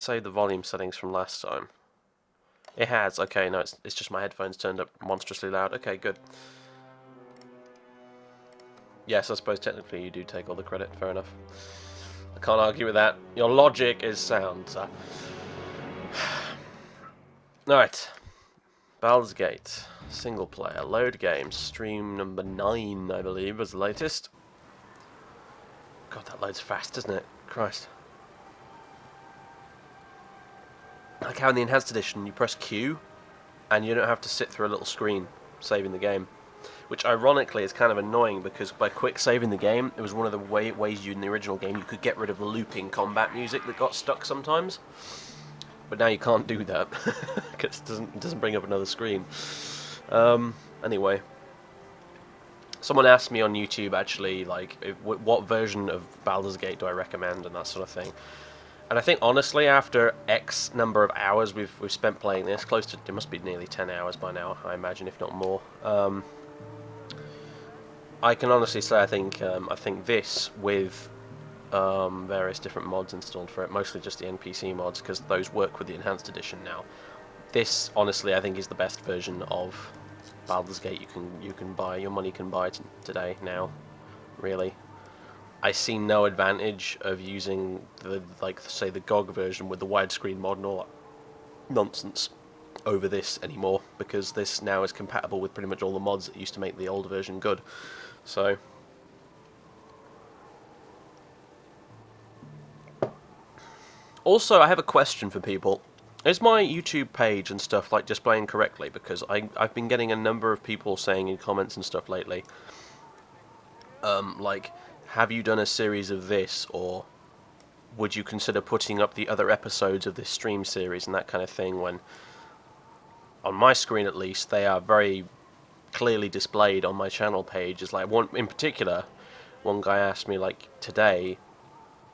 Save the volume settings from last time. It has. Okay, no, it's just my headphones turned up monstrously loud. Okay, good. Yes, I suppose technically you do take all the credit. Fair enough. I can't argue with that. Your logic is sound, sir. Alright. Baldur's Gate. Single player. Load games. Stream number 9, I believe, was the latest. God, that loads fast, doesn't it? Christ. Like how in the Enhanced Edition you press Q and you don't have to sit through a little screen saving the game. Which ironically is kind of annoying because by quick saving the game, it was one of the ways you in the original game you could get rid of the looping combat music that got stuck sometimes. But now you can't do that because it doesn't bring up another screen. Anyway, someone asked me on YouTube actually like what version of Baldur's Gate do I recommend and that sort of thing. And I think honestly, after X number of hours we've spent playing this, close to it must be nearly 10 hours by now, I imagine, if not more. I can honestly say I think this with various different mods installed for it, mostly just the NPC mods because those work with the Enhanced Edition now. This honestly I think is the best version of Baldur's Gate you can buy. Your money can buy today now, really. I see no advantage of using the, say, the GOG version with the widescreen mod and all that nonsense over this anymore, because this now is compatible with pretty much all the mods that used to make the old version good. So, also, I have a question for people. Is my YouTube page and stuff like displaying correctly? Because I've been getting a number of people saying in comments and stuff lately, like, have you done a series of this, or would you consider putting up the other episodes of this stream series and that kind of thing, when on my screen at least they are very clearly displayed on my channel page. Is like one in particular, one guy asked me like today,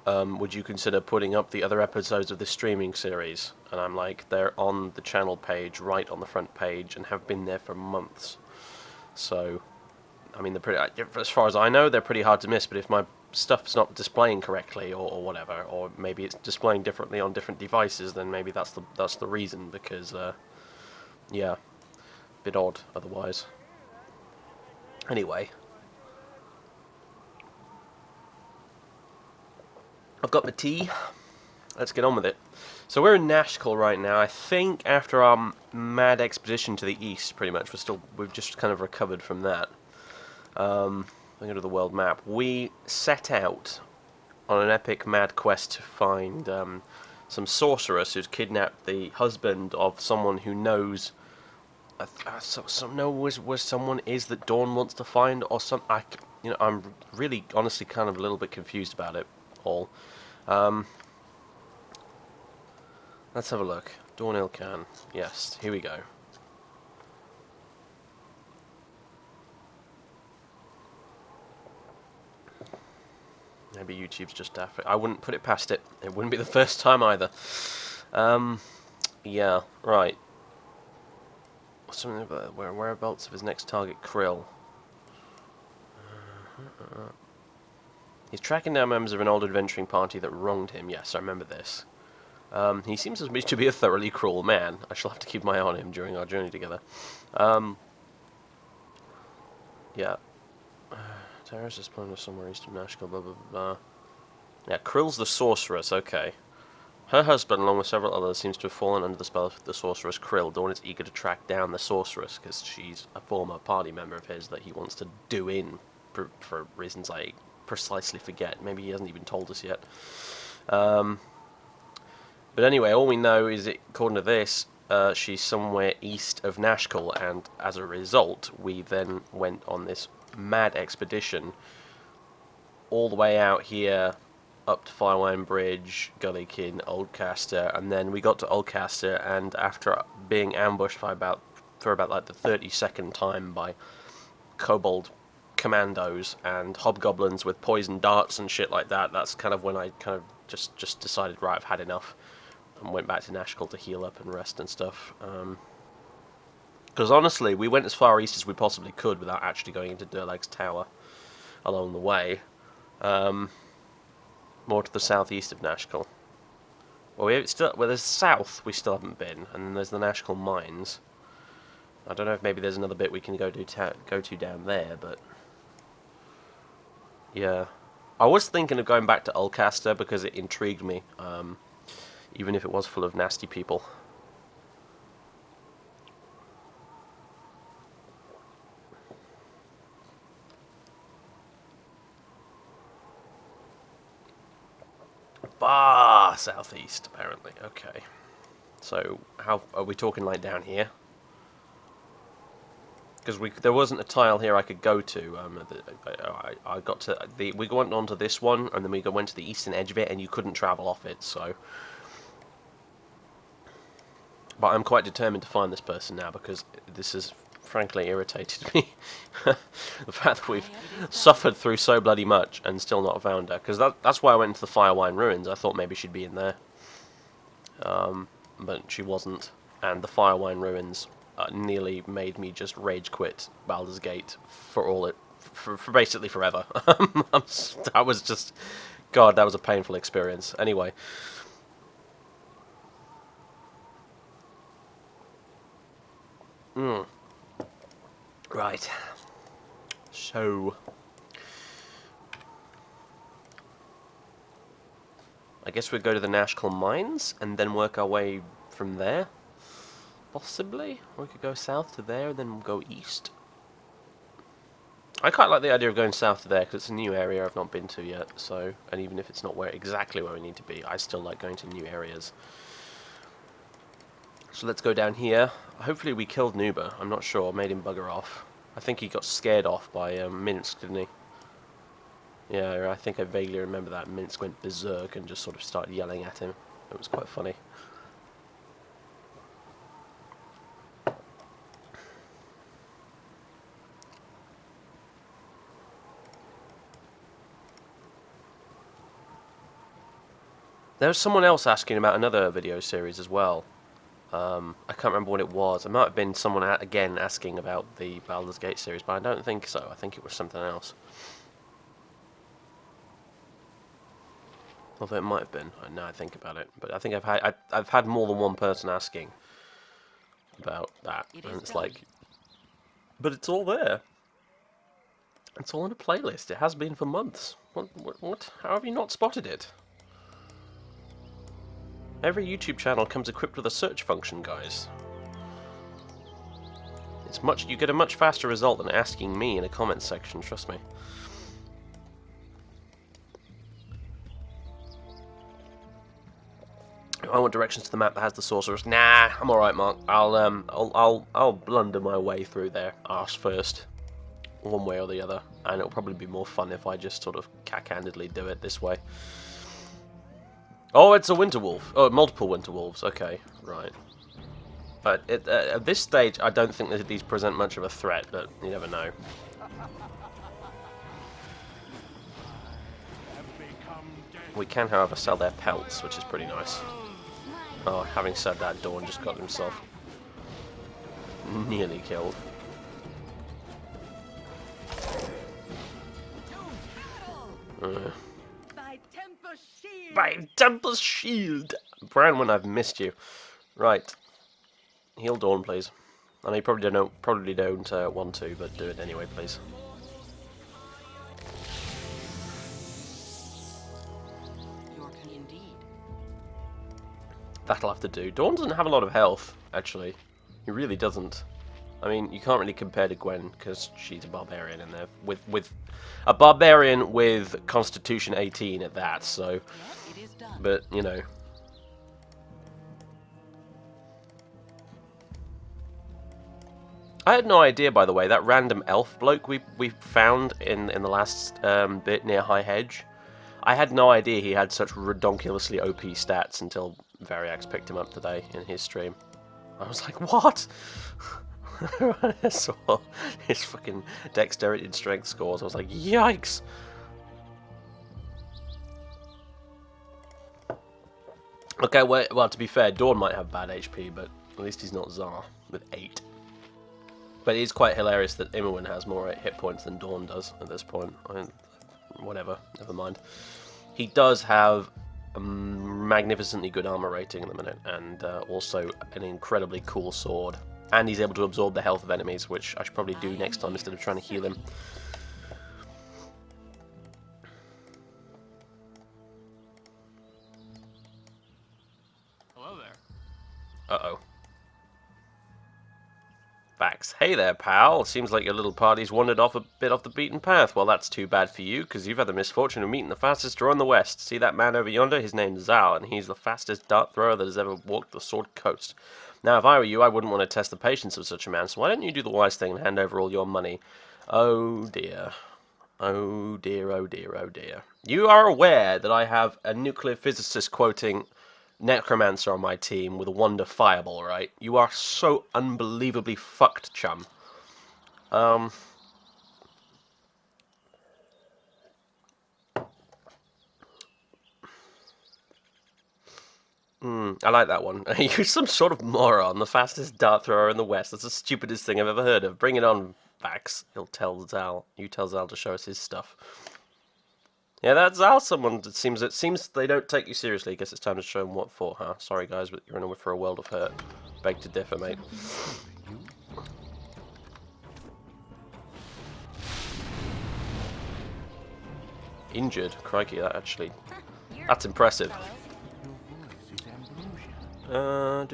would you consider putting up the other episodes of this streaming series? And I'm like, they're on the channel page, right on the front page, and have been there for months. So I mean, they're pretty, as far as I know, they're pretty hard to miss, but if my stuff's not displaying correctly or whatever, or maybe it's displaying differently on different devices, then maybe that's the reason, because, yeah, a bit odd otherwise. Anyway. I've got my tea. Let's get on with it. So we're in Nashkel right now. I think after our mad expedition to the east, pretty much, we've just kind of recovered from that. I'm going to the world map. We set out on an epic mad quest to find some sorceress who's kidnapped the husband of someone who knows. Where someone is that Dawn wants to find, or some. I'm really, honestly, kind of a little bit confused about it all. Let's have a look. Dawn Ilkan. Yes, here we go. Maybe YouTube's just daft. I wouldn't put it past it. It wouldn't be the first time either. Yeah, right. Something about whereabouts of his next target, Krill. He's tracking down members of an old adventuring party that wronged him. Yes, I remember this. He seems to be a thoroughly cruel man. I shall have to keep my eye on him during our journey together. Yeah. Terrorists is planted somewhere east of Nashkel, blah, blah, blah. Yeah, Krill's the sorceress, okay. Her husband, along with several others, seems to have fallen under the spell of the sorceress Krill. Dawn is eager to track down the sorceress, because she's a former party member of his that he wants to do in, for reasons I precisely forget. Maybe he hasn't even told us yet. But anyway, all we know is that, according to this, she's somewhere east of Nashkel, and as a result, we then went on this mad expedition all the way out here up to Firewine Bridge, Gullykin, Oldcaster, and then we got to Oldcaster, and after being ambushed for about like the 32nd time by kobold commandos and hobgoblins with poison darts and shit like that, that's kind of when I kind of just decided, right, I've had enough, and went back to Nashkel to heal up and rest and stuff. Because honestly, we went as far east as we possibly could without actually going into Durlag's Tower along the way. More to the southeast of Nashkel. Well, there's south we still haven't been, and then there's the National Mines. I don't know if maybe there's another bit we can go to down there, but yeah. I was thinking of going back to Ulcaster because it intrigued me, even if it was full of nasty people. Far southeast, apparently. Okay. So, how are we talking, like down here? Because there wasn't a tile here I could go to. I got to we went onto this one, and then we went to the eastern edge of it, and you couldn't travel off it. So, but I'm quite determined to find this person now because this has frankly irritated me. The fact that we've suffered through so bloody much and still not found her. Because that's why I went into the Firewine Ruins. I thought maybe she'd be in there, but she wasn't. And the Firewine Ruins nearly made me just rage quit Baldur's Gate for basically forever. That was just, God, that was a painful experience. Anyway. Right. So, I guess we'd go to the National Mines and then work our way from there. Possibly. We could go south to there and then go east. I quite like the idea of going south to there because it's a new area I've not been to yet. So, and even if it's not exactly where we need to be, I still like going to new areas. So let's go down here. Hopefully we killed Nuba. I'm not sure. Made him bugger off. I think he got scared off by Minsk, didn't he? Yeah, I think I vaguely remember that. Minsk went berserk and just sort of started yelling at him. It was quite funny. There was someone else asking about another video series as well. I can't remember what it was. It might have been someone again asking about the Baldur's Gate series, but I don't think so. I think it was something else. Although it might have been. Now I think about it, but I think I've had more than one person asking about that, and it's like, but it's all there. It's all in a playlist. It has been for months. What? How have you not spotted it? Every YouTube channel comes equipped with a search function, guys. You get a much faster result than asking me in a comment section, trust me. I want directions to the map that has the sorceress. Nah, I'm alright, Mark. I'll blunder my way through there, arse first. One way or the other. And it'll probably be more fun if I just sort of cack-handedly do it this way. Oh, it's a winter wolf. Oh, multiple winter wolves. Okay, right. But at this stage, I don't think that these present much of a threat, but you never know. We can, however, sell their pelts, which is pretty nice. Oh, having said that, Dawn just got himself nearly killed. By Temple's shield! Branwen, I've missed you. Right. Heal Dawn, please. I know you probably don't want to, but do it anyway, please. That'll have to do. Dawn doesn't have a lot of health, actually. He really doesn't. I mean, you can't really compare to Gwen, because she's a barbarian in there. With a barbarian with Constitution 18 at that, so... But, you know... I had no idea, by the way, that random elf bloke we found in the last bit near High Hedge. I had no idea he had such redonkulously OP stats until Variax picked him up today in his stream. I was like, what? I saw his fucking dexterity and strength scores. I was like, yikes! Okay, well, to be fair, Dawn might have bad HP, but at least he's not Tsar with 8. But it is quite hilarious that Imowen has more hit points than Dawn does at this point. I mean, whatever, never mind. He does have magnificently good armor rating at the minute, and also an incredibly cool sword. And he's able to absorb the health of enemies, which I should probably do next time instead of trying to heal him. Hello there. Uh-oh. Vax. Hey there, pal. Seems like your little party's wandered off a bit off the beaten path. Well, that's too bad for you, because you've had the misfortune of meeting the fastest drawer in the West. See that man over yonder? His name's Zal, and he's the fastest dart thrower that has ever walked the Sword Coast. Now, if I were you, I wouldn't want to test the patience of such a man, so why don't you do the wise thing and hand over all your money? Oh, dear. Oh, dear, oh, dear, oh, dear. You are aware that I have a nuclear physicist quoting Necromancer on my team with a Wonder Fireball, right? You are so unbelievably fucked, chum. I like that one. You're some sort of moron, the fastest dart thrower in the West. That's the stupidest thing I've ever heard of. Bring it on, Vax. He'll tell Zal. You tell Zal to show us his stuff. Yeah, that's Zal. Someone. It seems they don't take you seriously. I guess it's time to show them what for, huh? Sorry, guys, but you're in for a world of hurt. Beg to differ, mate. Injured? Crikey, that's impressive. I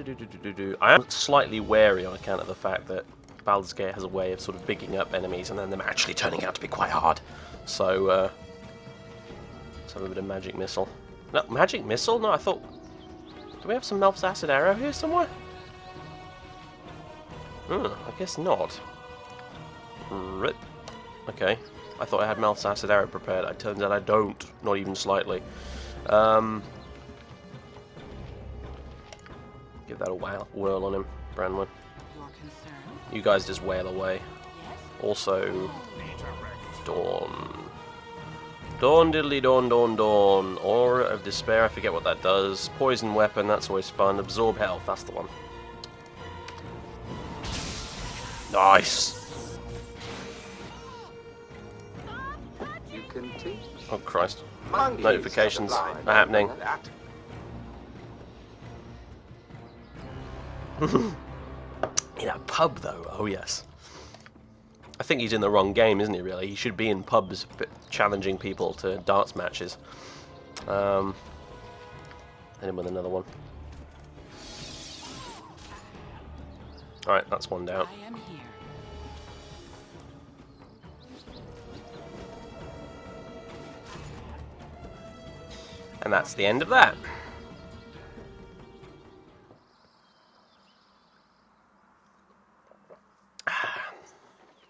am slightly wary on account of the fact that Baldur's Gate has a way of sort of bigging up enemies and then them actually turning out to be quite hard. So, let's have a bit of Magic Missile. No, Magic Missile? No, I thought... Do we have some Melf's Acid Arrow here somewhere? I guess not. Rip. Okay. I thought I had Melf's Acid Arrow prepared. It turns out I don't. Not even slightly. Give that a whirl on him, Branwen. You guys just wail away. Also, Dawn. Dawn diddly dawn dawn dawn. Aura of Despair, I forget what that does. Poison Weapon, that's always fun. Absorb Health, that's the one. Nice! Oh Christ. Notifications are happening. In a pub, though. Oh, yes. I think he's in the wrong game, isn't he, really? He should be in pubs challenging people to darts matches. Hit him with another one. Alright, that's one down. And that's the end of that.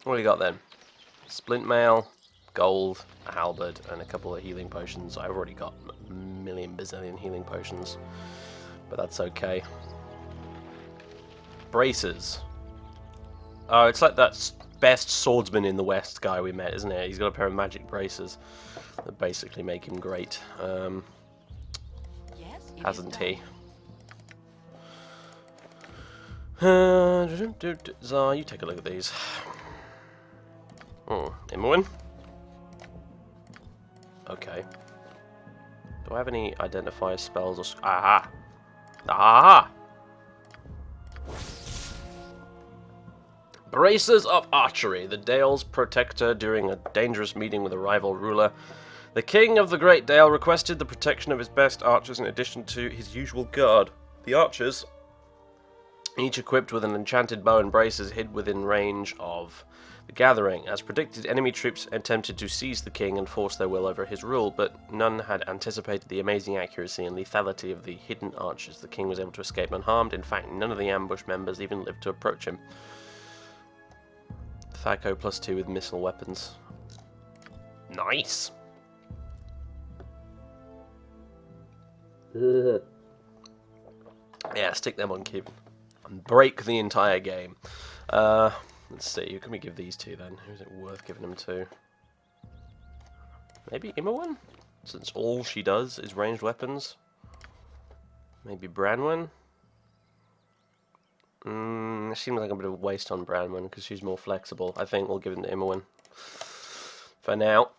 What do we got then? Splint mail, gold, a halberd, and a couple of healing potions. I've already got a million bazillion healing potions, but that's okay. Braces. Oh, it's like that best swordsman in the West guy we met, isn't it? He's got a pair of magic braces that basically make him great. Hasn't he? Zar, you take a look at these. Imoen? Okay. Do I have any identifier spells or... Aha! Aha! Braces of Archery. The Dale's protector during a dangerous meeting with a rival ruler. The king of the Great Dale requested the protection of his best archers in addition to his usual guard. The archers, each equipped with an enchanted bow and braces, hid within range of the gathering. As predicted, enemy troops attempted to seize the king and force their will over his rule, but none had anticipated the amazing accuracy and lethality of the hidden archers. The king was able to escape unharmed. In fact, none of the ambush members even lived to approach him. Thaco +2 with missile weapons. Nice! Yeah, stick them on Kib. And break the entire game. Let's see, who can we give these to then? Who's it worth giving them to? Maybe Imoen? Since all she does is ranged weapons. Maybe Branwen? It seems like a bit of a waste on Branwen because she's more flexible. I think we'll give it to Imoen. For now.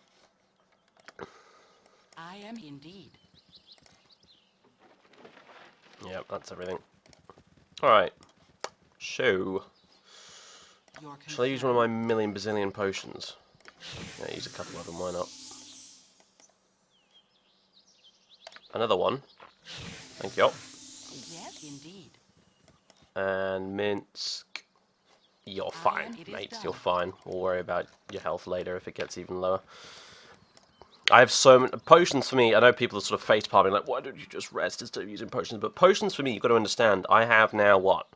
I am indeed. Yep, that's everything. Alright. So, shall I use one of my million bazillion potions? Yeah, use a couple of them, why not? Another one. Thank you. Yes, indeed. And Minsk. You're fine, mate. You're fine. We'll worry about your health later if it gets even lower. I have so many potions for me. I know people are sort of face palming like, why don't you just rest instead of using potions? But potions for me, you've got to understand. I have now what?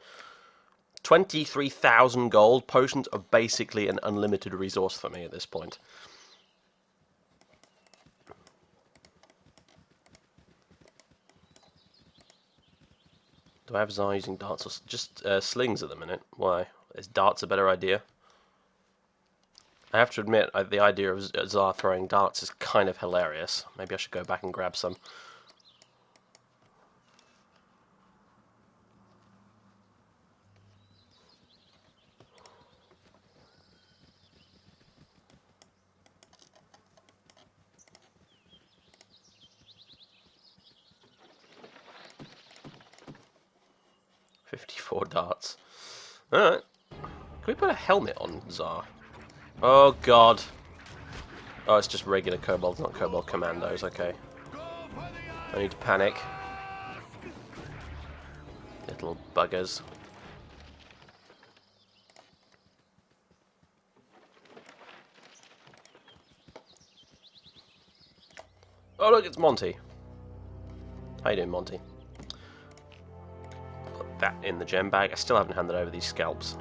23,000 gold. Potions are basically an unlimited resource for me at this point. Do I have Zar using darts or just slings at the minute? Why? Is darts a better idea? I have to admit, the idea of Zar throwing darts is kind of hilarious. Maybe I should go back and grab some. $54 darts. Alright. Can we put a helmet on Zar? Oh god. Oh, it's just regular kobolds, not kobold commandos. Okay. I need to panic. Little buggers. Oh look, it's Monty. How you doing, Monty? Put that in the gem bag. I still haven't handed over these scalps.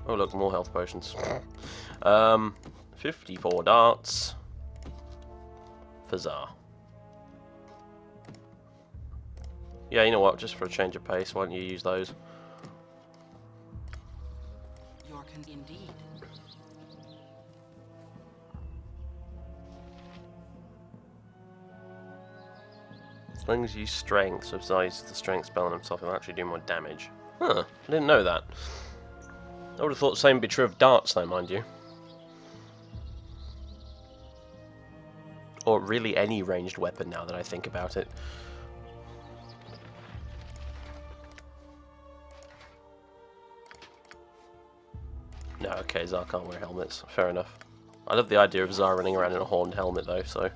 Oh look, more health potions. 54 darts. For Zar. Yeah, you know what? Just for a change of pace, why don't you use those? Indeed. Slings use strength, so if Zar uses the strength spell on himself, he'll actually do more damage. Huh, I didn't know that. I would have thought the same would be true of darts, though, mind you. Or really any ranged weapon, now that I think about it. No, okay, Zar can't wear helmets. Fair enough. I love the idea of Zar running around in a horned helmet, though, so...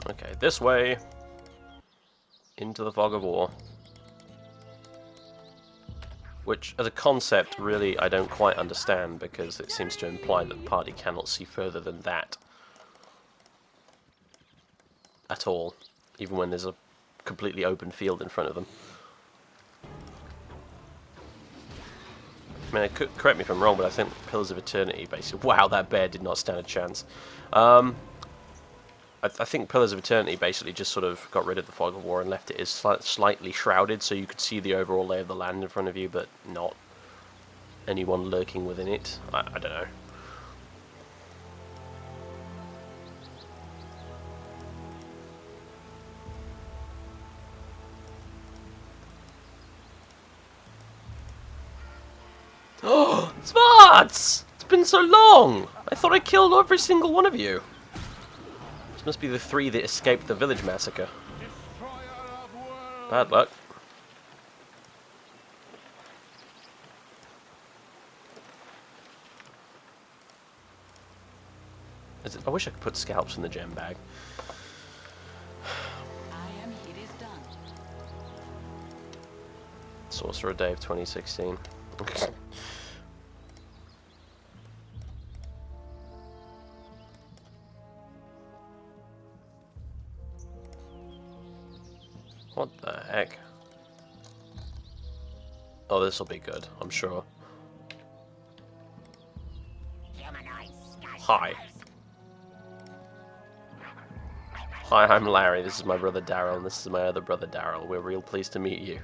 Okay, this way. Into the fog of war. Which, as a concept, really I don't quite understand, because it seems to imply that the party cannot see further than that. At all. Even when there's a completely open field in front of them. I mean, correct me if I'm wrong, but I think Pillars of Eternity basically... Wow, that bear did not stand a chance. I think Pillars of Eternity basically just sort of got rid of the fog of war and left it as slightly shrouded, so you could see the overall lay of the land in front of you, but not anyone lurking within it. I don't know. Oh, Svarts! It's been so long! I thought I killed every single one of you. This must be the 3 that escaped the village massacre. Bad luck. I wish I could put scalps in the gem bag. It is done. Sorcerer Day of 2016. What the heck? Oh, this will be good, I'm sure. Hi. Hi, I'm Larry. This is my brother Daryl, and this is my other brother Daryl. We're real pleased to meet you.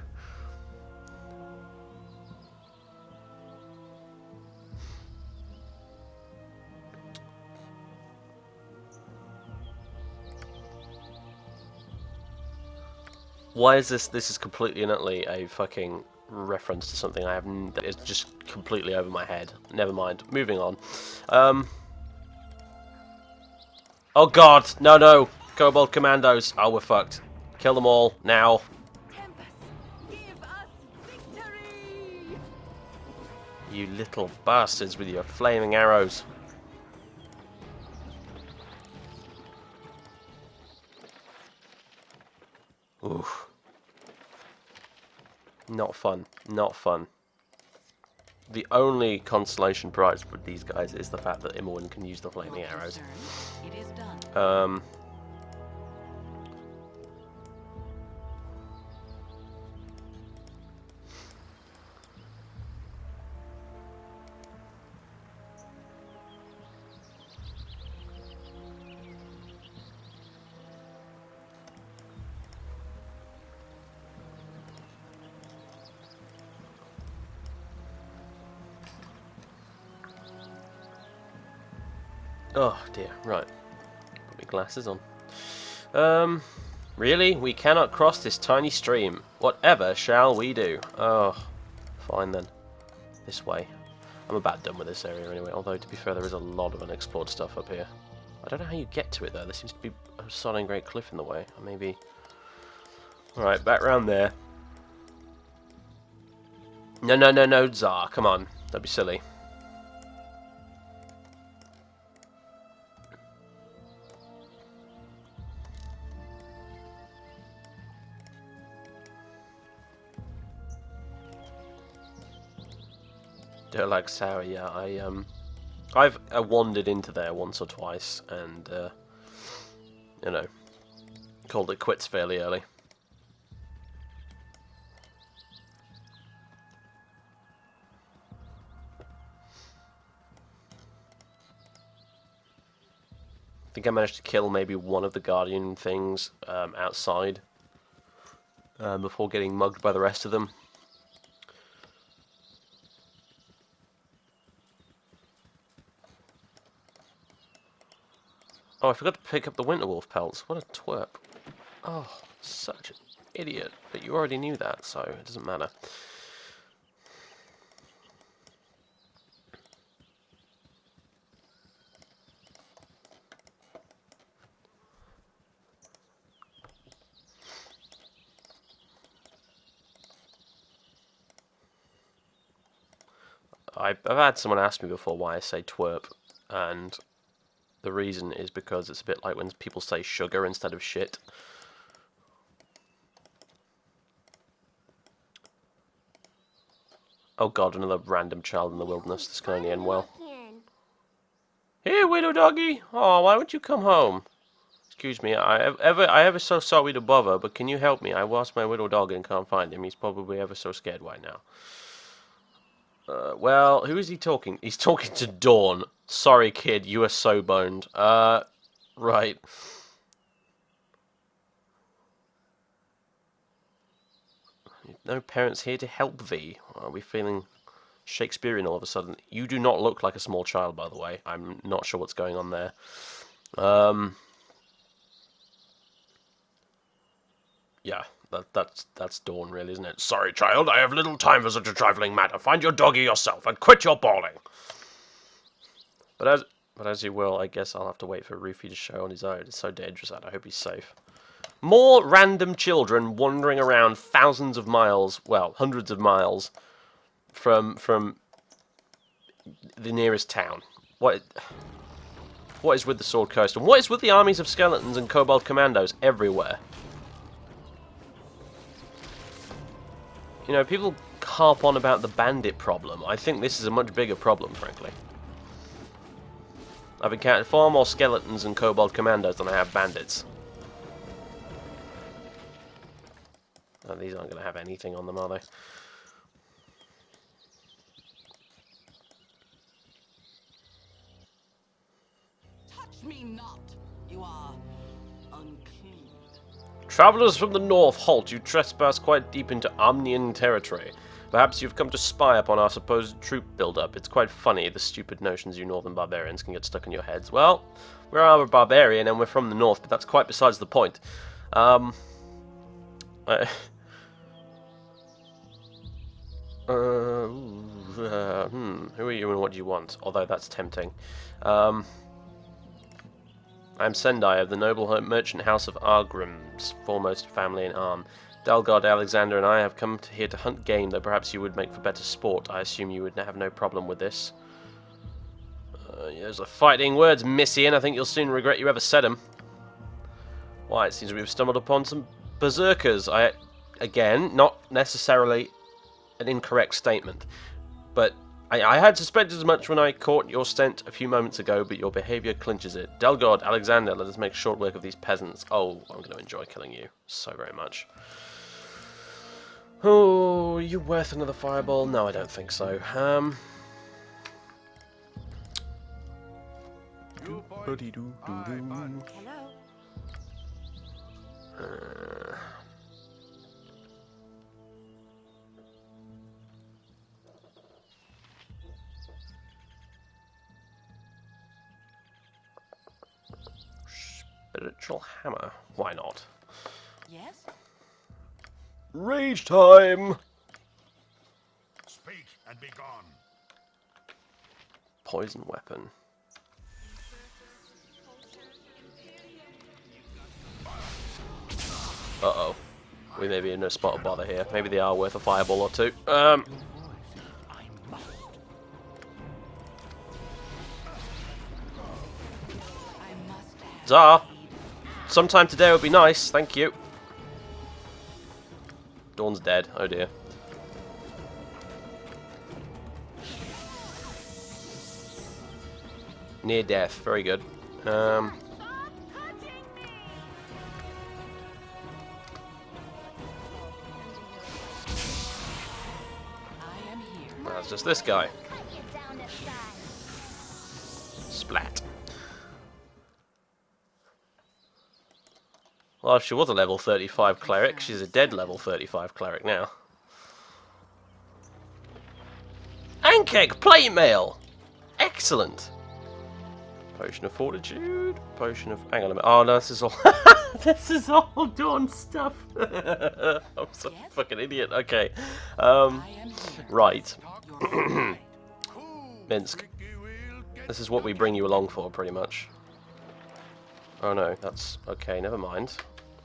Why is this? This is completely and utterly a fucking reference to something I have that is just completely over my head. Never mind. Moving on. Oh god, no, no. Kobold Commandos. Oh, we're fucked. Kill them all, now. Tempest, give us victory! You little bastards with your flaming arrows. Oof. Not fun. Not fun. The only consolation prize for these guys is the fact that Imoen can use the flaming Your arrows. concern, it is done. Oh dear, right. Put my glasses on. Really? We cannot cross this tiny stream. Whatever shall we do? Oh, fine then. This way. I'm about done with this area anyway, although to be fair there is a lot of unexplored stuff up here. I don't know how you get to it though, there seems to be a sodding great cliff in the way. Or maybe... Alright, back round there. No, no, no, no, Tsar, come on. Don't be silly. Don't like sour, yeah. I've wandered into there once or twice and, you know, called it quits fairly early. I think I managed to kill maybe one of the Guardian things outside before getting mugged by the rest of them. Oh, I forgot to pick up the Winterwolf pelts. What a twerp. Oh, such an idiot. But you already knew that, so it doesn't matter. I've had someone ask me before why I say twerp, and the reason is because it's a bit like when people say sugar instead of shit. Oh god, another random child in the wilderness. This can only end well. Here, widow doggy! Oh, why don't you come home? Excuse me, I ever so sorry to bother, but can you help me? I lost my widow dog and can't find him. He's probably ever so scared right now. Well, who is he talking? He's talking to Dawn. Sorry, kid, you are so boned. Right. No parents here to help thee. Are we feeling Shakespearean all of a sudden? You do not look like a small child, by the way. I'm not sure what's going on there. Yeah, that's Dawn, really, isn't it? Sorry, child, I have little time for such a trifling matter. Find your doggy yourself and quit your bawling. But as you will, I guess I'll have to wait for Rufy to show on his own. It's so dangerous out. I hope he's safe. More random children wandering around thousands of miles, well, hundreds of miles from the nearest town. What is with the Sword Coast, and what is with the armies of skeletons and kobold commandos everywhere? You know, people harp on about the bandit problem. I think this is a much bigger problem, frankly. I've encountered far more skeletons and kobold commandos than I have bandits. Oh, these aren't going to have anything on them, are they? Touch me not. You are unclean. Travelers from the north, halt. You trespass quite deep into Omnian territory. Perhaps you've come to spy upon our supposed troop build-up. It's quite funny, the stupid notions you northern barbarians can get stuck in your heads. Well, we're a barbarian and we're from the north, but that's quite besides the point. Who are you and what do you want? Although that's tempting. I am Sendai of the noble merchant house of Argrim's foremost family in Arm. Dalgard, Alexander, and I have come here to hunt game, though perhaps you would make for better sport. I assume you would have no problem with this. Those are fighting words, Missy, and I think you'll soon regret you ever said them. Why, it seems we've stumbled upon some berserkers. Again, not necessarily an incorrect statement, but I had suspected as much when I caught your scent a few moments ago, but your behaviour clinches it. Delgard, Alexander, let us make short work of these peasants. Oh, I'm going to enjoy killing you so very much. Oh, are you worth another fireball? No, I don't think so. Hello. Spiritual hammer. Why not? Yes? Rage time! Speak and be gone. Poison weapon. Uh-oh. We may be in a spot of bother here. Maybe they are worth a fireball or two. Zah! Sometime today would be nice, thank you. Dawn's dead, oh dear. Near death, very good. That's just this guy. Splat. Well, if she was a level 35 cleric, she's a dead level 35 cleric now. Ankeg plate mail! Excellent! Potion of fortitude, potion of... Hang on a minute. Oh no, this is all... this is all Dawn stuff! I'm such a fucking idiot. Okay. Right. Minsk. This is what we bring you along for, pretty much. Oh no, that's... Okay, never mind.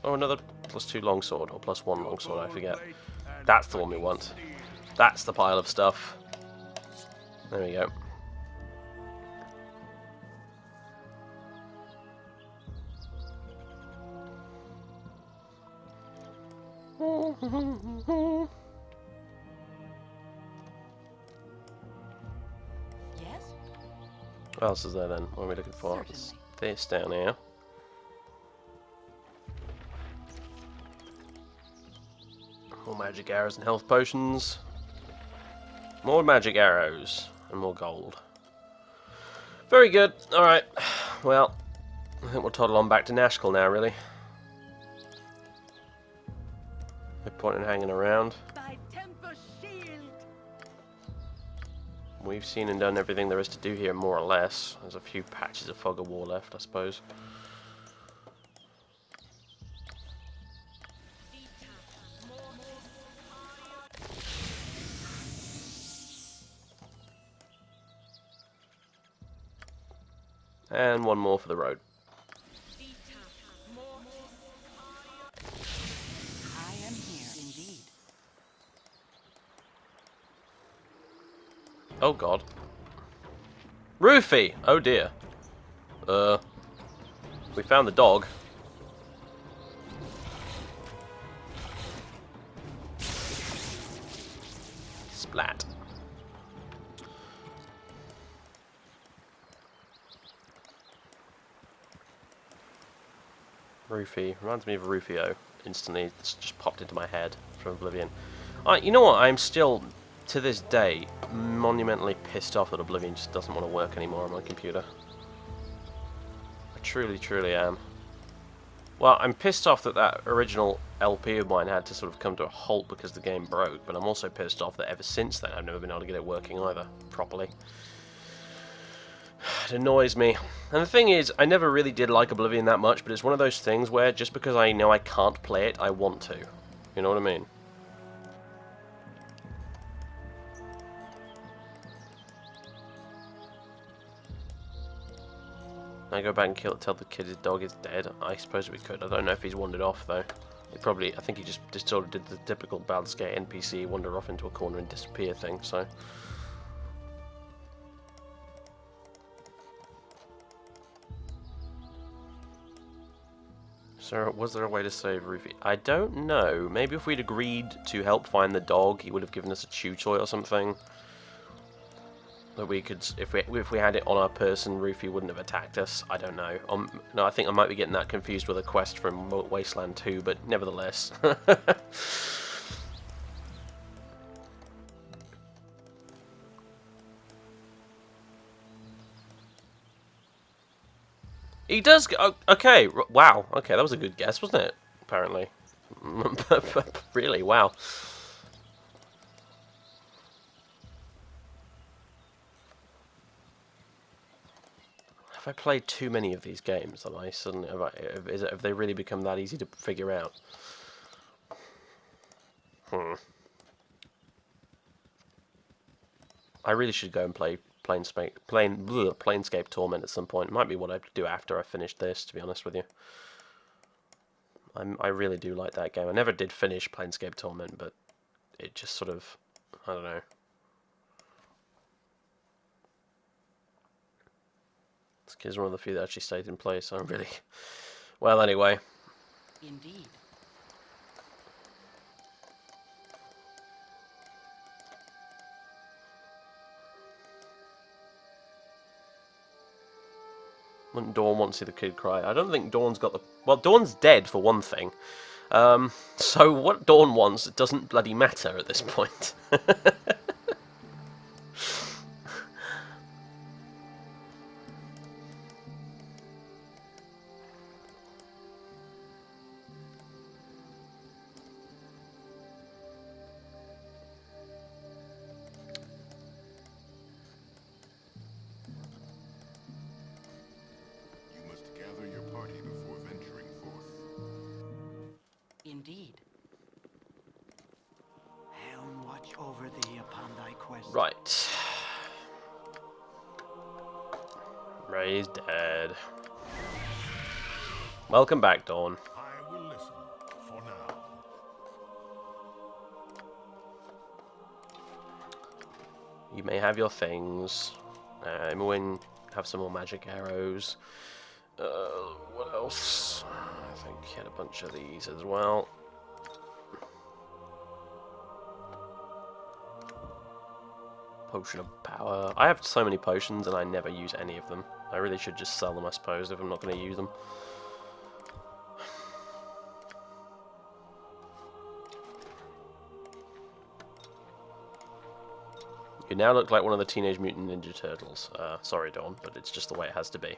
Oh, another +2 longsword, or +1 longsword, I forget. That's the one we want. That's the pile of stuff. There we go. Yes? What else is there then? What are we looking for? It's this down here. More magic arrows and health potions. More magic arrows. And more gold. Very good. Alright. Well, I think we'll toddle on back to Nashkel now, really. No point in hanging around. Thy temper shield. We've seen and done everything there is to do here, more or less. There's a few patches of fog of war left, I suppose. And one more for the road. I am here indeed. Oh god. Roofie! Oh dear. We found the dog. Splat. Roofie. Reminds me of Rufio. Instantly, this just popped into my head from Oblivion. You know what? I'm still, to this day, monumentally pissed off that Oblivion just doesn't want to work anymore on my computer. I truly, truly am. Well, I'm pissed off that that original LP of mine had to sort of come to a halt because the game broke, but I'm also pissed off that ever since then I've never been able to get it working either, properly. It annoys me. And the thing is, I never really did like Oblivion that much, but it's one of those things where just because I know I can't play it, I want to. You know what I mean? I go back and tell the kid his dog is dead? I suppose we could. I don't know if he's wandered off though. He probably, I think he just sort of did the typical Baldur's Gate NPC, wander off into a corner and disappear thing, so. So, was there a way to save Rufy? I don't know. Maybe if we'd agreed to help find the dog, he would have given us a chew toy or something. That we could, if we had it on our person, Rufy wouldn't have attacked us. I don't know. No, I think I might be getting that confused with a quest from Wasteland 2, but nevertheless. He does. Oh, okay. Wow. Okay, that was a good guess, wasn't it? Apparently. Really. Wow. Have I played too many of these games? Have I suddenly have they really become that easy to figure out? I really should go and play Planescape Torment at some point. It might be what I do after I finish this, to be honest with you. I really do like that game. I never did finish Planescape Torment, but it just sort of, I don't know. This kid's one of the few that actually stayed in place, so I'm really... Well, anyway. Indeed. Wouldn't Dawn want to see the kid cry? I don't think Dawn's got the... Well, Dawn's dead, for one thing. So what Dawn wants doesn't bloody matter at this point. Indeed. Helm watch over thee upon thy quest. Right. Ray's dead. Welcome back, Dawn. I will listen for now. You may have your things. Imwin, have some more magic arrows. What else? I think he had a bunch of these as well. Potion of power. I have so many potions and I never use any of them. I really should just sell them, I suppose, if I'm not going to use them. You now look like one of the Teenage Mutant Ninja Turtles. Sorry, Dawn, but it's just the way it has to be.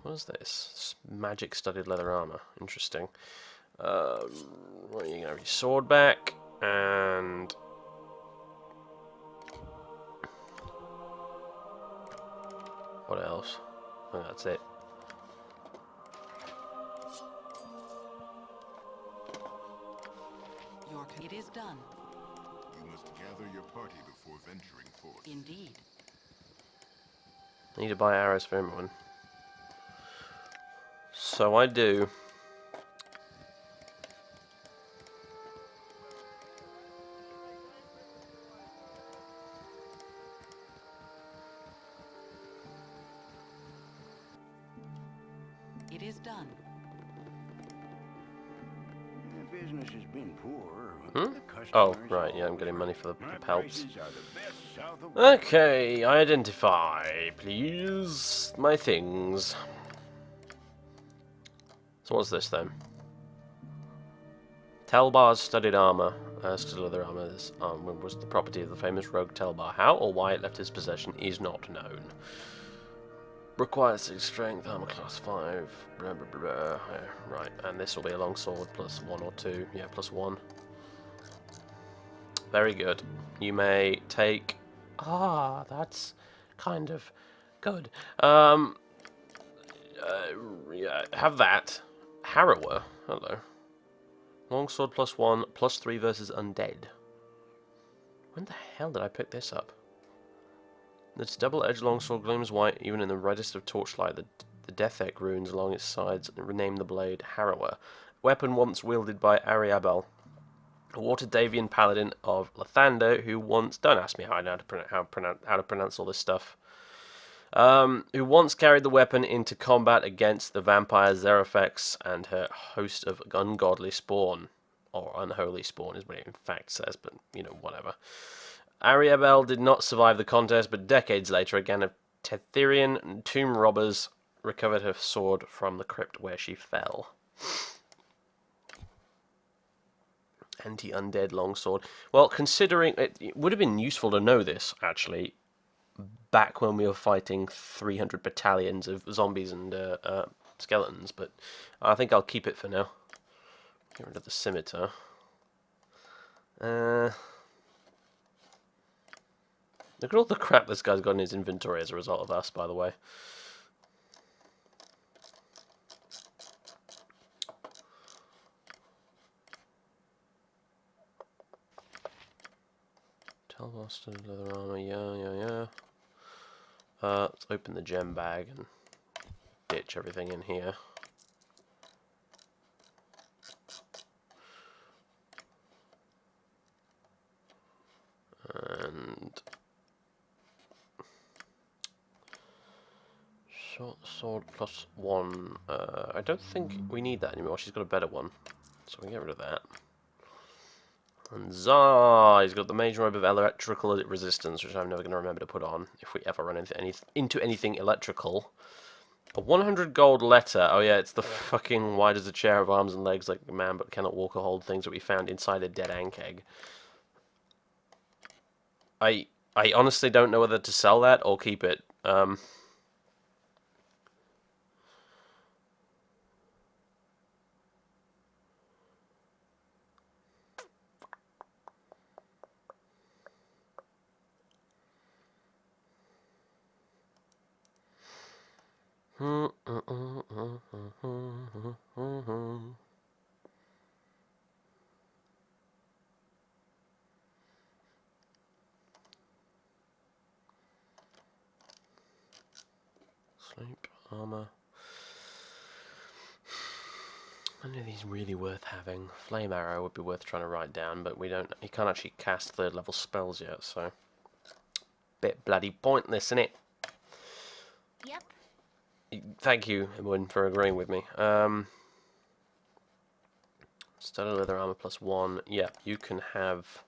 What is this? Magic-studded leather armor. Interesting. Right, you're going to have your sword back, and... What else? I think that's it. It is done. You must gather your party before venturing forth. Indeed. I need to buy arrows for everyone. So I do. It is done. The business has been poor. Hmm? The customers Oh, right, yeah, I'm all getting money for the My pelts. prices are the best south of Wales. Okay, identify, please, my things. So what's this then? Telbar's studded armor. Studded leather armor was the property of the famous rogue Telbar. How or why it left his possession is not known. Requires 6 strength, armor class 5, blah blah blah. Yeah, right, and this will be a long sword, plus 1 or 2. Yeah, plus 1. Very good. You may take... Ah, that's kind of good. Yeah, have that. Harrower. Hello. Longsword plus 1, plus 3 versus Undead. When the hell did I pick this up? Its double-edged longsword gleams white even in the reddest of torchlight. The Death Egg runes along its sides rename the blade Harrower. Weapon once wielded by Ariabel, a Waterdavian paladin of Lathander, who once... Don't ask me how I know how to pronounce all this stuff. Who once carried the weapon into combat against the vampire Zerafex and her host of ungodly spawn. Or unholy spawn is what it in fact says, but, you know, whatever. Ariabel did not survive the contest, but decades later, a gang of Tetherian tomb robbers recovered her sword from the crypt where she fell. Anti-undead longsword. Well, considering... It would have been useful to know this, actually, back when we were fighting 300 battalions of zombies and skeletons, but I think I'll keep it for now. Get rid of the scimitar. Look at all the crap this guy's got in his inventory as a result of us, by the way. Tellmaster, leather armor, yeah. Let's open the gem bag and ditch everything in here. And... short sword plus 1. I don't think we need that anymore. She's got a better one. So we can get rid of that. And Zah! He's got the Major Robe of Electrical Resistance, which I'm never going to remember to put on if we ever run into anything electrical. A 100 gold letter. Oh yeah, it's the fucking wide as a chair of arms and legs like a man but cannot walk or hold things that we found inside a dead ank egg. I honestly don't know whether to sell that or keep it. Sleep, armor. None of these really worth having. Flame arrow would be worth trying to write down, but you can't actually cast 3rd level spells yet, so bit bloody pointless, isn't it? Yep. Thank you, Edwin, for agreeing with me. Studded leather armor plus 1. Yeah, you can have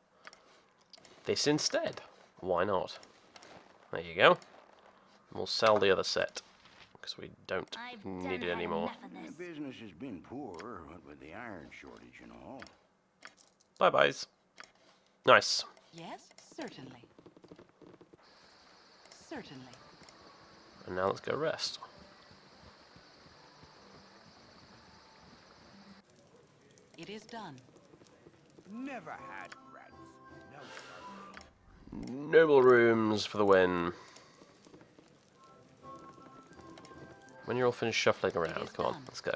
this instead. Why not? There you go. We'll sell the other set because we don't need it anymore. Business has been poor, what with the iron shortage and all. Bye-byes. Nice. Yes, certainly. Certainly. And now let's go rest. It is done. Never had rats. No. Noble rooms for the win. When you're all finished shuffling around, come on, let's go.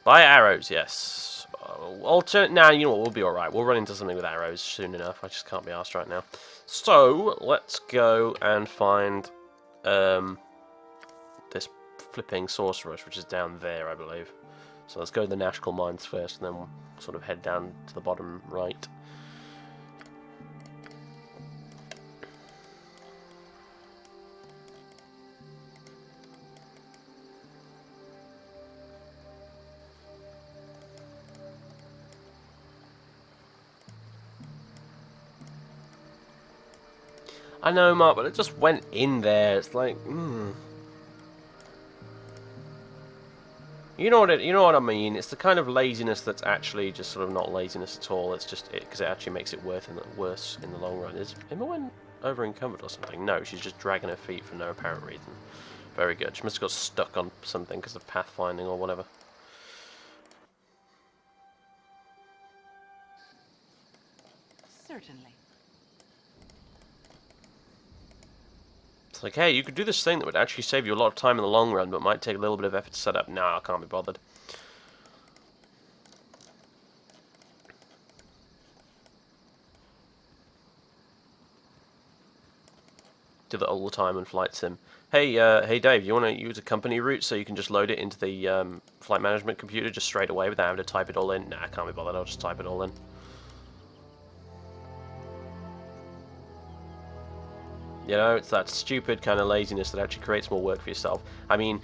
Buy arrows, yes. Alternate. Nah, you know what? We'll be all right. We'll run into something with arrows soon enough. I just can't be arsed right now. So let's go and find this flipping sorceress, which is down there, I believe. So let's go to the Nashkel mines first, and then we'll sort of head down to the bottom right. I know, Mark, but it just went in there. It's like, You know what I mean. It's the kind of laziness that's actually just sort of not laziness at all. It's just because it actually makes it worse in the long run. Is Emma over encumbered or something? No, she's just dragging her feet for no apparent reason. Very good. She must have got stuck on something because of pathfinding or whatever. Certainly. It's like, hey, you could do this thing that would actually save you a lot of time in the long run, but might take a little bit of effort to set up. Nah, I can't be bothered. Do that all the time in flight sim. Hey, hey Dave, you want to use a company route so you can just load it into the flight management computer just straight away without having to type it all in? Nah, I can't be bothered. I'll just type it all in. You know, it's that stupid kind of laziness that actually creates more work for yourself. I mean,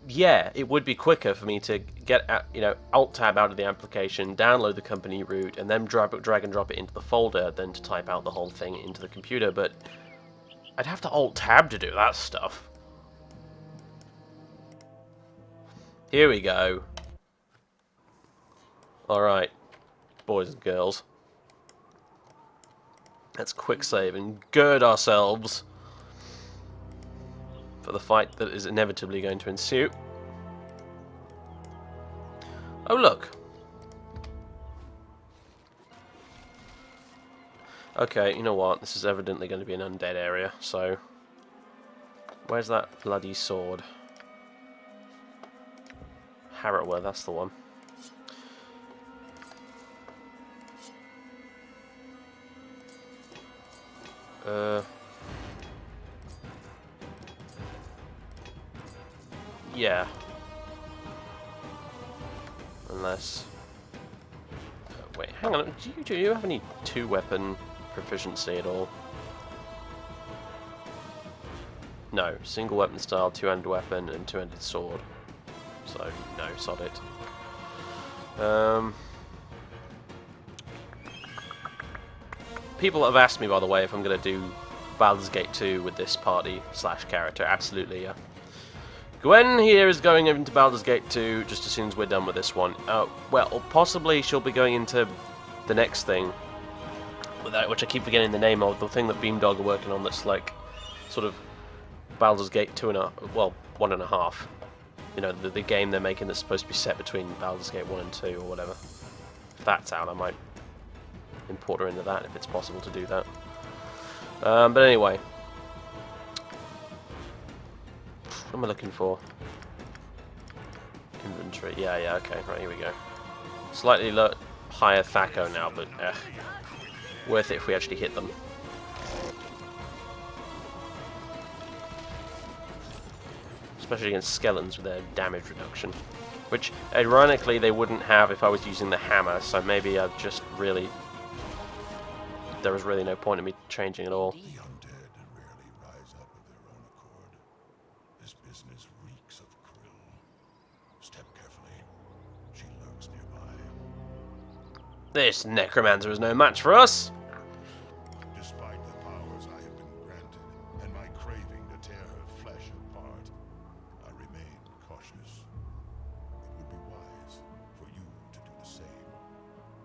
yeah, it would be quicker for me to get, Alt-Tab out of the application, download the company route, and then drag and drop it into the folder than to type out the whole thing into the computer, but I'd have to Alt-Tab to do that stuff. Here we go. Alright, boys and girls. Let's quick save and gird ourselves for the fight that is inevitably going to ensue. Oh, look. Okay, you know what? This is evidently going to be an undead area, so... Where's that bloody sword? Harrower, that's the one. Yeah. Unless... wait, hang on. Do you have any two-weapon proficiency at all? No. Single weapon style, two-handed weapon, and two-handed sword. So, no, sod it. People have asked me, by the way, if I'm going to do Baldur's Gate 2 with this party / character. Absolutely, yeah. Gwen here is going into Baldur's Gate 2 just as soon as we're done with this one. Well, possibly she'll be going into the next thing, which I keep forgetting the name of, the thing that Beamdog are working on that's like, sort of, Baldur's Gate 1.5. You know, the game they're making that's supposed to be set between Baldur's Gate 1 and 2 or whatever. If that's out, I might import her into that if it's possible to do that. But anyway. What am I looking for? Inventory. Yeah, okay. Right, here we go. Slightly higher Thaco now, but worth it if we actually hit them. Especially against skeletons with their damage reduction. Which, ironically, they wouldn't have if I was using the hammer, so maybe I've just really... There was really no point in me changing at all. The undead rarely rise up of their own accord. This business reeks of Krill. Step carefully. She lurks nearby. This necromancer is no match for us! Despite the powers I have been granted, and my craving to tear her flesh apart, I remain cautious. It would be wise for you to do the same.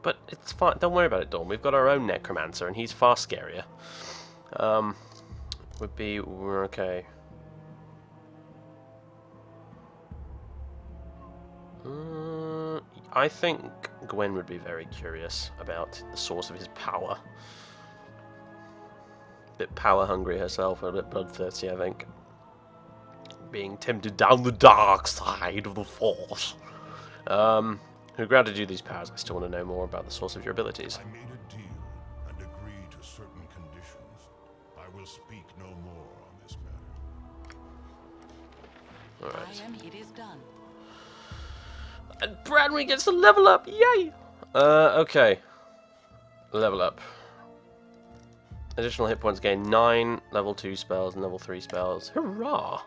But it's fine. Don't worry about it, Dawn. We've got our own necromancer, and he's far scarier. We're okay. I think Gwen would be very curious about the source of his power. A bit power hungry herself, a bit bloodthirsty, I think. Being tempted down the dark side of the Force. Who granted you these powers? I still want to know more about the source of your abilities. I made a deal and agreed to certain conditions. I will speak no more on this matter. Alright. It is done. And Branwy gets to level up! Yay! Okay. Level up. Additional hit points gain 9 level 2 spells and level 3 spells. Hurrah!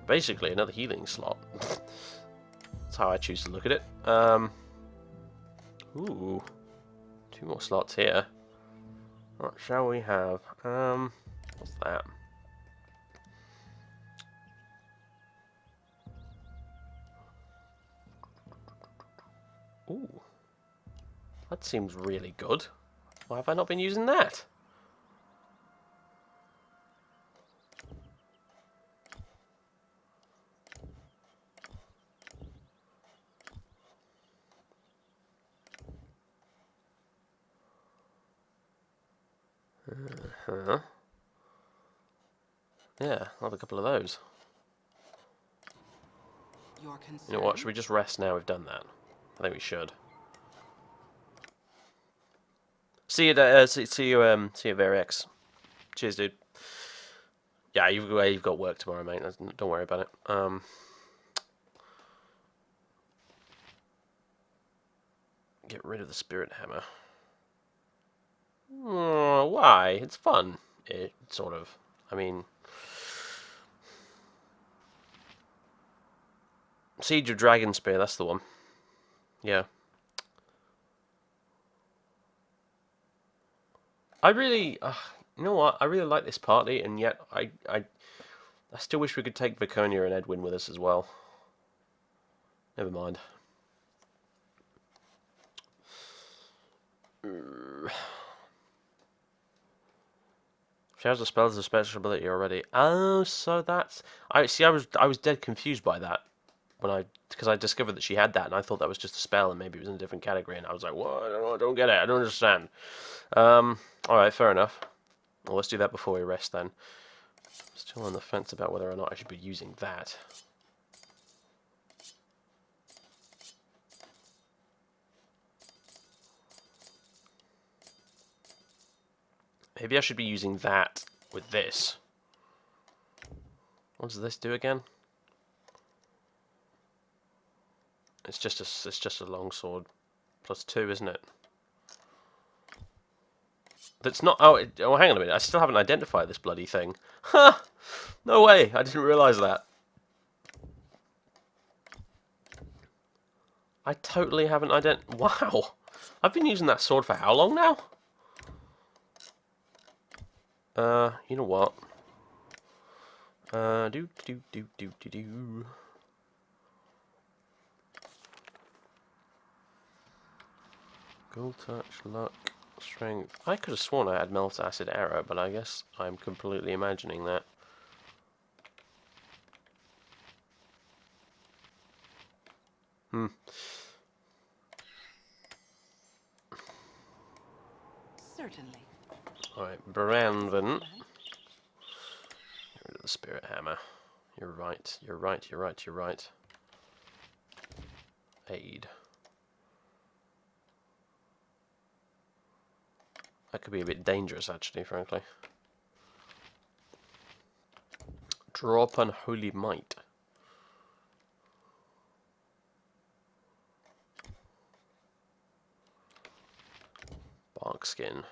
Basically, another healing slot. That's how I choose to look at it. Ooh. 2 more slots here. What shall we have? What's that? Ooh. That seems really good. Why have I not been using that? Yeah, I'll have a couple of those. Your You know what, should we just rest now we've done that? I think we should. See you, Varix. Cheers, dude. Yeah, you've got work tomorrow, mate. Don't worry about it. Get rid of the spirit hammer. Why? It's fun. Sort of. I mean, Siege of Dragon Spear. That's the one. Yeah. I really, you know what? I really like this party, and yet I still wish we could take Viconia and Edwin with us as well. Never mind. She has the spell as a special ability already. Oh, so that's... I was dead confused by that because I discovered that she had that, and I thought that was just a spell, and maybe it was in a different category, and I was like, what? I don't get it. I don't understand. All right, fair enough. Well, let's do that before we rest then. Still on the fence about whether or not I should be using that. Maybe I should be using that with this. What does this do again? It's just a longsword plus 2, isn't it? That's not. Oh, hang on a minute. I still haven't identified this bloody thing. Ha! No way. I didn't realise that. I totally haven't Wow. I've been using that sword for how long now? You know what? Do. Gold touch, luck, strength. I could have sworn I had melt acid arrow, but I guess I'm completely imagining that. Certainly. Alright, Branven. Get rid of the spirit hammer. You're right, you're right, you're right, you're right. Aid. That could be a bit dangerous, actually, frankly. Drop Unholy Might. Bark skin.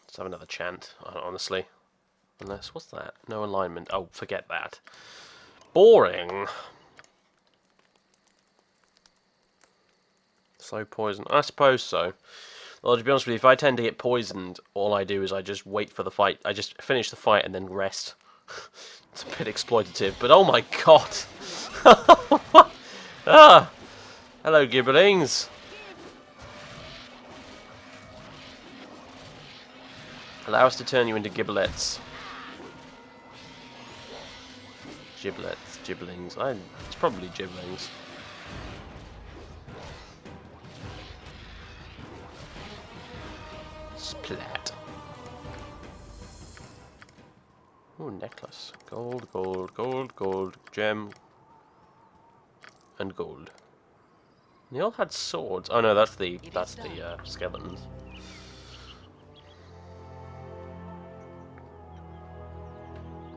Let's have another chant, honestly. Unless, what's that? No alignment. Oh, forget that. Boring. Slow poison. I suppose so. Well, to be honest with you, if I tend to get poisoned, all I do is I just wait for the fight. I just finish the fight and then rest. It's a bit exploitative, but oh my god! Ah! Hello, gibberlings! Allow us to turn you into gibberlets. Giblets, gibberlings. It's probably gibberlings. Splat. Oh, necklace. Gold, gold, gold, gold, gem, and gold. They all had swords. Oh no, that's the skeletons.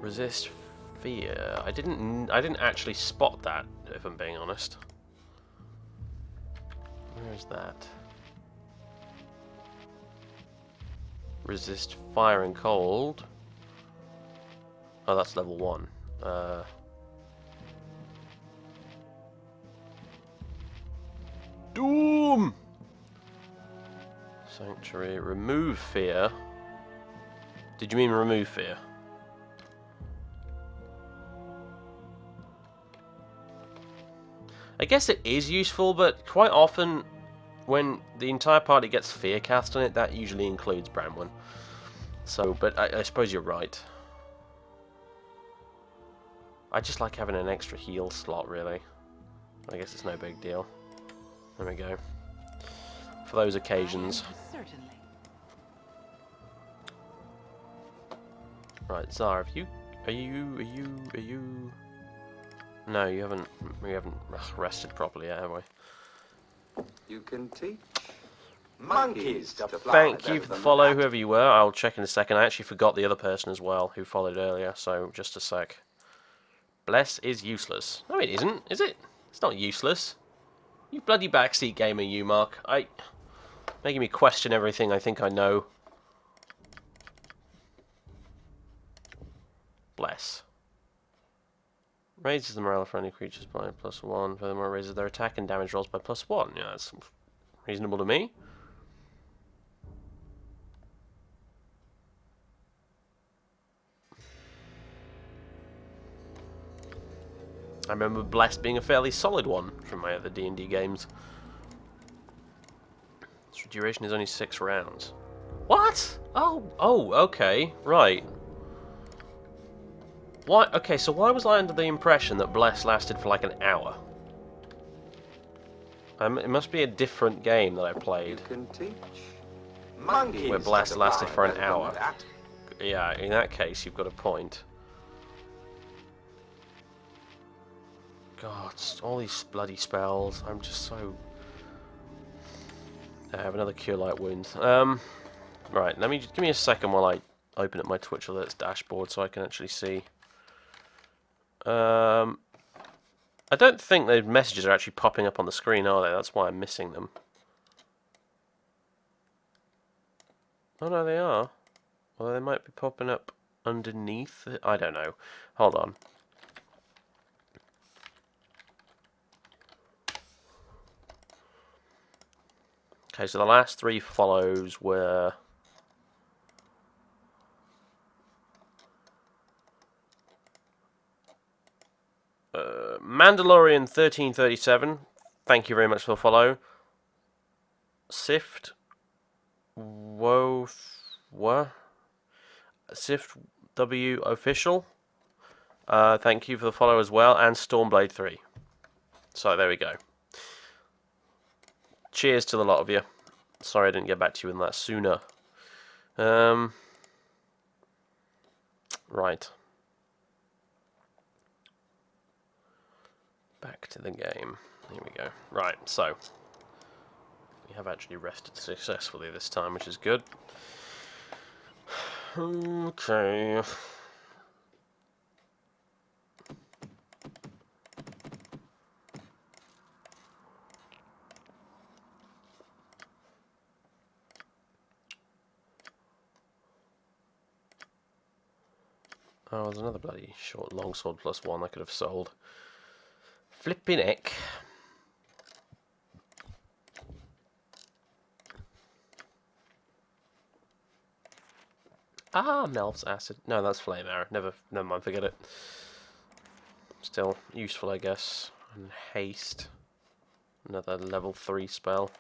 Resist fear. I didn't actually spot that, if I'm being honest. Where is that? Resist fire and cold. Oh, that's level 1. Doom! Sanctuary. Remove fear. Did you mean remove fear? I guess it is useful, but quite often when the entire party gets fear cast on it, that usually includes Branwen. So, but I suppose you're right. I just like having an extra heal slot, really. I guess it's no big deal. There we go. For those occasions. Certainly. Right, Zara, are you... No, we haven't rested properly yet, have we? You can teach monkeys to fly. Thank you better for the than follow, that. whoever you were. I'll check in a second. I actually forgot the other person as well who followed earlier, so just a sec. Bless is useless. No, it isn't, is it? It's not useless. You bloody backseat gamer, you, Mark. Making me question everything I think I know. Bless. Raises the morale of friendly creatures by +1. Furthermore, raises their attack and damage rolls by +1. Yeah, that's reasonable to me. I remember Bless being a fairly solid one from my other D&D games. Its duration is only 6 rounds. What? Oh, okay, right. Why? Okay, so why was I under the impression that Bless lasted for like an hour? It must be a different game that I played. You can teach monkeys Where Bless to lasted fly for an better than hour. that. Yeah, in that case, you've got a point. God, all these bloody spells. I'm just so... I have another Cure Light Wound. Right, give me a second while I open up my Twitch Alerts dashboard so I can actually see. I don't think the messages are actually popping up on the screen, are they? That's why I'm missing them. Oh no, they are. Well, they might be popping up underneath it. I don't know. Hold on. Okay, so the last 3 follows were... Mandalorian 1337. Thank you very much for the follow. Sift... What? Sift W official. Thank you for the follow as well, and Stormblade 3. So there we go. Cheers to the lot of you. Sorry I didn't get back to you in that sooner. Right. Back to the game. Here we go. Right, so we have actually rested successfully this time, which is good. Okay. Oh, there's another bloody short longsword +1 I could have sold. Flipping heck. Ah, melts acid. No, that's flame arrow. Never mind, forget it. Still useful, I guess. And haste. Another level 3 spell.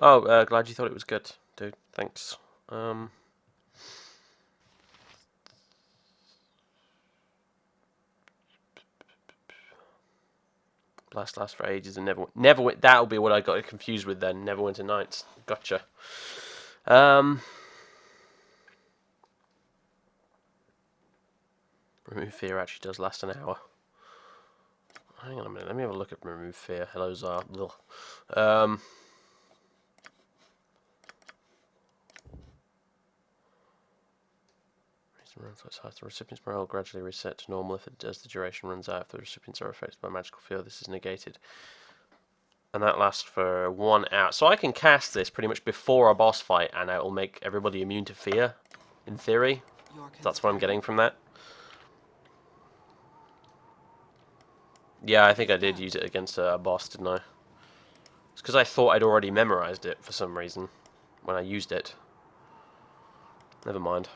Oh, glad you thought it was good, dude. Thanks. Blast lasts for ages and never went. That'll be what I got confused with then. Neverwinter Nights. Gotcha. Remove Fear actually does last an hour. Hang on a minute. Let me have a look at Remove Fear. Hello, Zar. The recipient's morale gradually reset to normal if it, as the duration runs out. If the recipients are affected by magical fear, this is negated. And that lasts for 1 hour. So I can cast this pretty much before a boss fight, and it will make everybody immune to fear, in theory. That's what I'm getting from that. Yeah, I think I did use it against a boss, didn't I? It's because I thought I'd already memorized it for some reason when I used it. Never mind.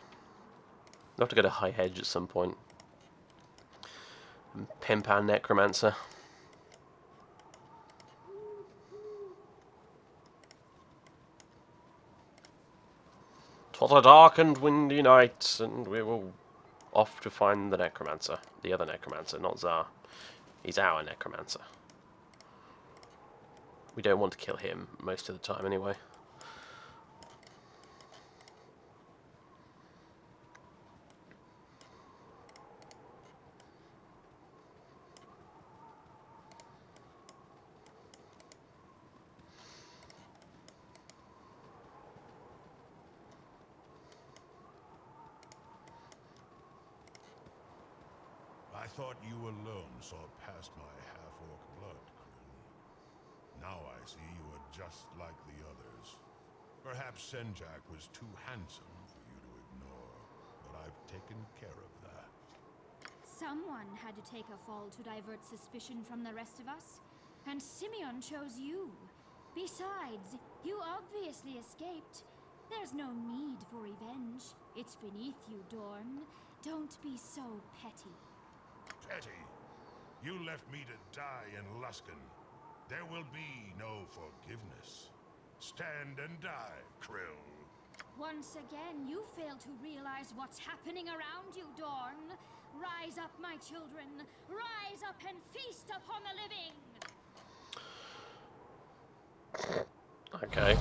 I'll have to go to High Hedge at some point. And pimp our Necromancer. 'Twas a dark and windy night, and we were off to find the necromancer. The other necromancer, not Tsar. He's our necromancer. We don't want to kill him most of the time, anyway. I thought you alone saw past my half-orc blood, Krill. Now I see you are just like the others. Perhaps Senjak was too handsome for you to ignore, but I've taken care of that. Someone had to take a fall to divert suspicion from the rest of us, and Simeon chose you. Besides, you obviously escaped. There's no need for revenge. It's beneath you, Dorn. Don't be so petty. Petty, you left me to die in Luskan. There will be no forgiveness. Stand and die, Krill. Once again, you fail to realize what's happening around you, Dorn. Rise up, my children. Rise up and feast upon the living. Okay.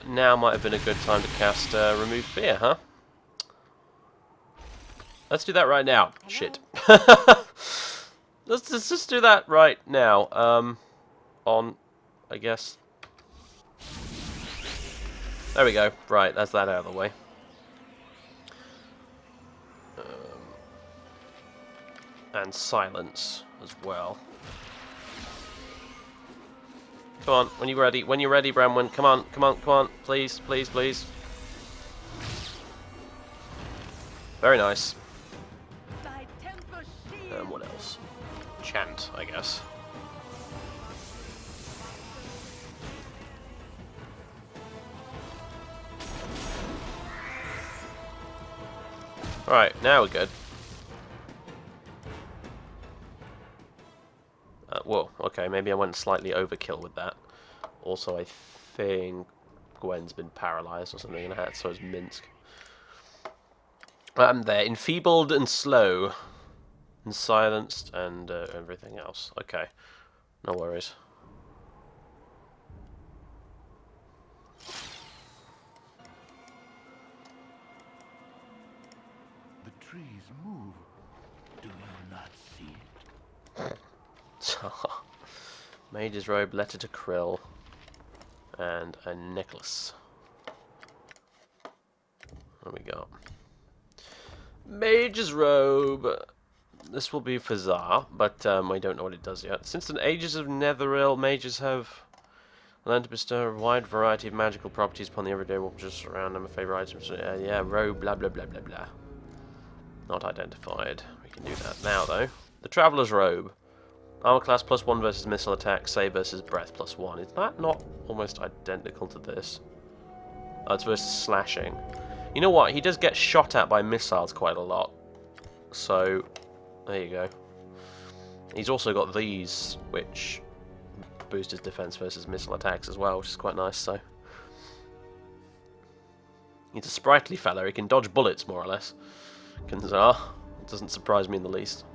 Now might have been a good time to cast Remove Fear, huh? Let's do that right now. Hello? Shit. let's just do that right now. On, I guess. There we go. Right, that's that out of the way. And silence as well. Come on, when you're ready. When you're ready, Bramwin. Come on, come on, come on. Please, please, please. Very nice. What else? Chant, I guess. Alright, now we're good. Whoa, okay, maybe I went slightly overkill with that. Also, I think Gwen's been paralyzed or something in her head, so is Minsk. They're enfeebled and slow. And silenced and everything else. Okay, no worries. The trees move. Do you not see it? Mage's robe, letter to Krill, and a necklace. What do we got? Mage's robe. This will be for Tsar, but I don't know what it does yet. Since the ages of Netheril, mages have learned to bestow a wide variety of magical properties upon the everyday walkers around them. A favourite items. Yeah, robe, blah blah blah blah blah. Not identified. We can do that now though. The Traveller's robe. Armor class +1 versus missile attack, save versus breath +1. Is that not almost identical to this? Oh, it's versus slashing. You know what? He does get shot at by missiles quite a lot. So, there you go. He's also got these, which boost his defense versus missile attacks as well, which is quite nice, so. He's a sprightly fellow. He can dodge bullets, more or less. Kanzar. It doesn't surprise me in the least.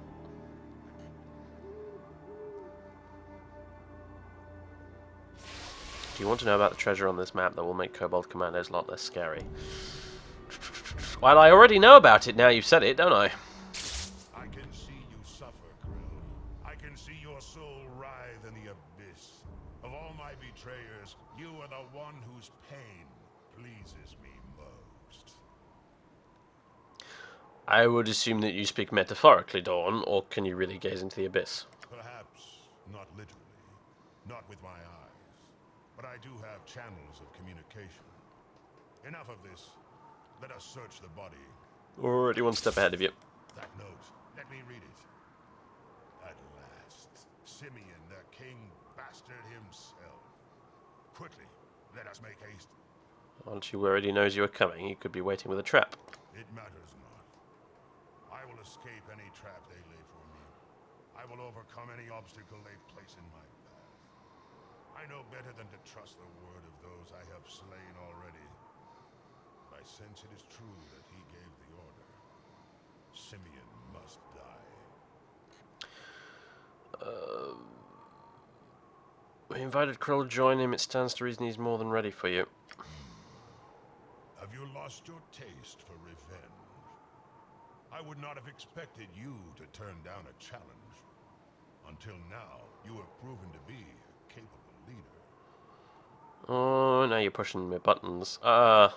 Do you want to know about the treasure on this map that will make Kobold Commandos a lot less scary? Well, I already know about it now you've said it, don't I? I can see you suffer, Krill. I can see your soul writhe in the abyss. Of all my betrayers, you are the one whose pain pleases me most. I would assume that you speak metaphorically, Dawn, or can you really gaze into the abyss? Perhaps not literally, not with my eyes. But I do have channels of communication. Enough of this. Let us search the body. Already one step ahead of you. That note, let me read it. At last, Simeon, the king bastard himself. Quickly, let us make haste. Aren't you worried he knows you are coming? He could be waiting with a trap. It matters not. I will escape any trap they lay for me. I will overcome any obstacle they place in my path. I I know better than to trust the word of those I have slain already. I sense it is true that he gave the order. Simeon must die. We invited Krill to join him. It stands to reason he's more than ready for you. Have you lost your taste for revenge? I would not have expected you to turn down a challenge. Until now, you have proven to be a capable leader. Oh, now you're pushing my buttons. I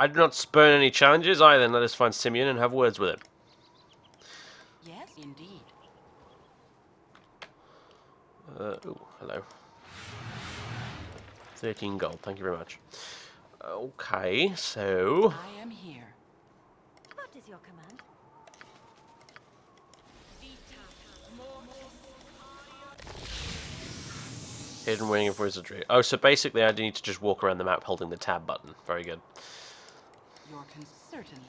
do not spurn any challenges. I then let us find Simeon and have words with him. Yes, indeed. Ooh, hello. 13 gold, thank you very much. Okay, so... I am here. What is your command? Hidden Wing of Wizardry. Oh, so basically I need to just walk around the map holding the tab button. Very good. Your certainly.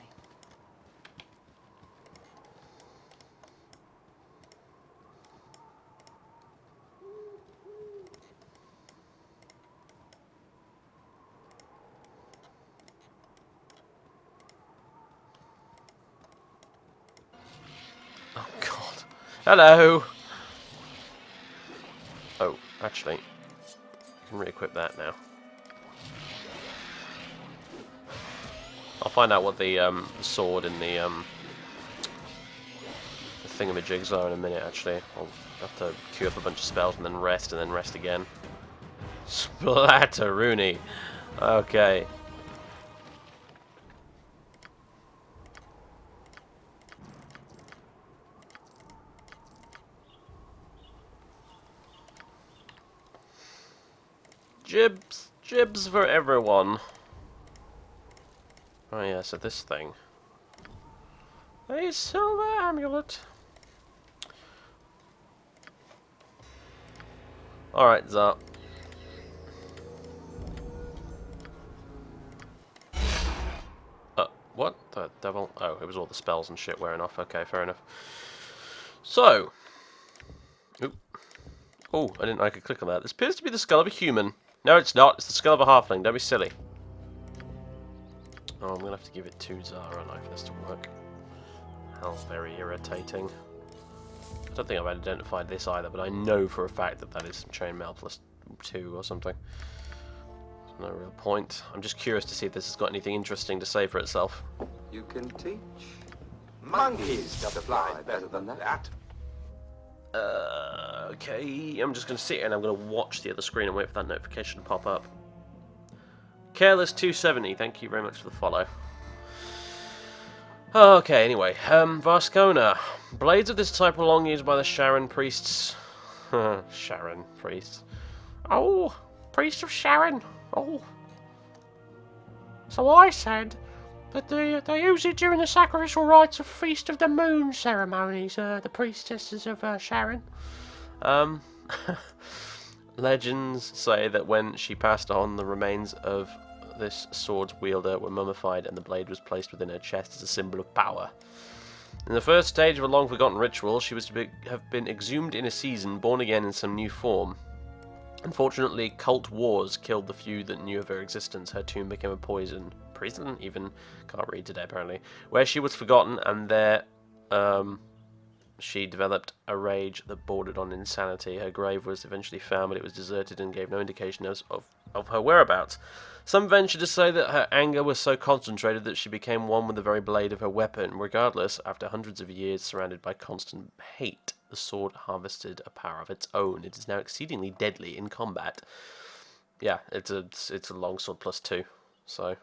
Oh, God. Hello! Oh, actually, I can re-equip that now. I'll find out what the sword and the thingamajigs are in a minute, actually. I'll have to queue up a bunch of spells and then rest again. Splatteroony! Okay. Jibs for everyone. Oh yeah, so this thing. A silver amulet. Alright, Zar. What? The devil? Oh, it was all the spells and shit wearing off. Okay, fair enough. So. Oop. Oh, I could click on that. This appears to be the skull of a human. No, it's not. It's the skull of a halfling. Don't be silly. Oh, I'm gonna have to give it 2 Zara, aren't I, for this to work. How very irritating. I don't think I've identified this either, but I know for a fact that that is chainmail plus 2 or something. No real point. I'm just curious to see if this has got anything interesting to say for itself. You can teach. Monkeys to fly better than that. Okay, I'm just going to sit here and I'm going to watch the other screen and wait for that notification to pop up. Careless270, thank you very much for the follow. Okay, anyway, Vascona. Blades of this type were long used by the Sharon priests. Sharon priests. Oh, priest of Sharon. Oh. So I said that they use it during the sacrificial rites of Feast of the Moon ceremonies, the priestesses of Sharon. Legends say that when she passed on, the remains of this sword's wielder were mummified and the blade was placed within her chest as a symbol of power. In the first stage of a long-forgotten ritual, she was to have been exhumed in a season, born again in some new form. Unfortunately, cult wars killed the few that knew of her existence. Her tomb became a prison, even, can't read today apparently, where she was forgotten, and there, she developed a rage that bordered on insanity. Her grave was eventually found, but it was deserted and gave no indication of her whereabouts. Some venture to say that her anger was so concentrated that she became one with the very blade of her weapon. Regardless, after hundreds of years surrounded by constant hate, the sword harvested a power of its own. It is now exceedingly deadly in combat. Yeah, it's a longsword plus 2, so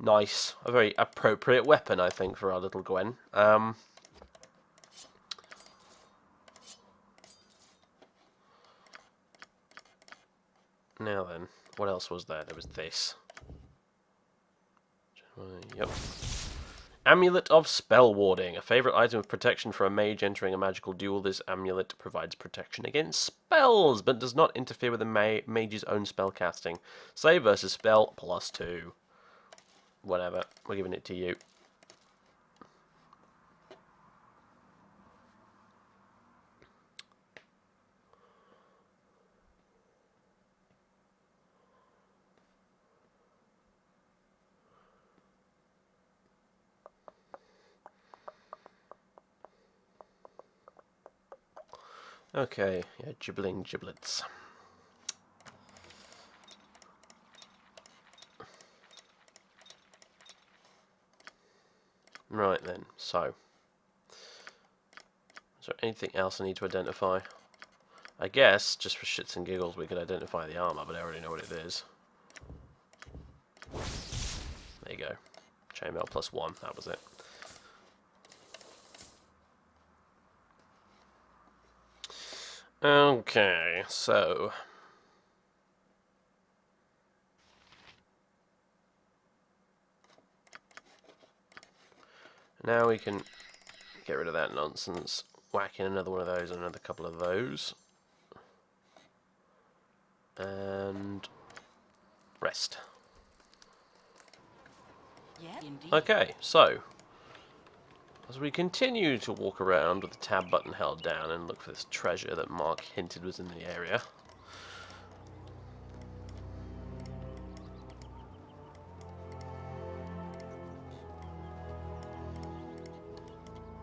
nice. A very appropriate weapon, I think, for our little Gwen. Now then, what else was there? There was this. Yep. Amulet of Spell Warding. A favourite item of protection for a mage entering a magical duel. This amulet provides protection against spells, but does not interfere with the mage's own spell casting. Save versus spell plus 2. Whatever. We're giving it to you. Okay, yeah, gibbling giblets. Right then, so. Is there anything else I need to identify? I guess, just for shits and giggles, we could identify the armor, but I already know what it is. There you go. Chainmail +1, that was it. Okay, so... now we can get rid of that nonsense. Whack in another one of those and another couple of those. And... rest. Yes, indeed. Okay, so... as we continue to walk around with the tab button held down and look for this treasure that Mark hinted was in the area...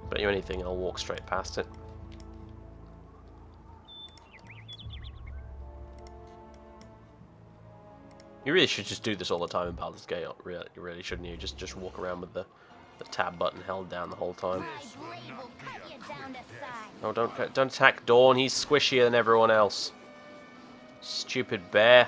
bet you anything I'll walk straight past it. You really should just do this all the time in Baldur's Gate, you really shouldn't you? Just walk around with the tab button held down the whole time. Oh, don't attack Dawn, he's squishier than everyone else. Stupid bear.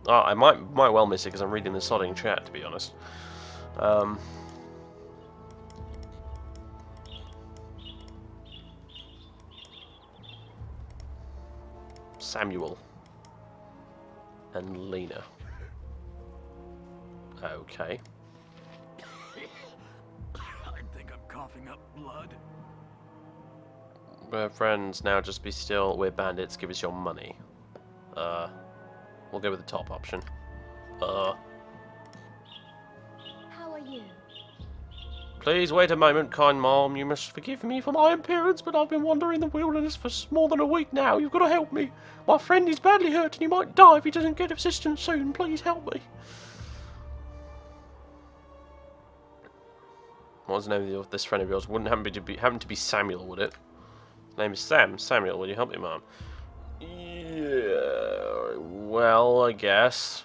Oh, I might well miss it because I'm reading the sodding chat, to be honest. Samuel and Lena. Okay. I think I'm coughing up blood. We're friends now, just be still. We're bandits, give us your money. We'll go with the top option. How are you? Please wait a moment, kind mom. You must forgive me for my appearance, but I've been wandering the wilderness for more than a week now. You've got to help me. My friend is badly hurt and he might die if he doesn't get assistance soon. Please help me. What's the name of this friend of yours? Wouldn't happen to be Samuel, would it? His name is Sam. Samuel, will you help me, mom? Yeah, well, I guess.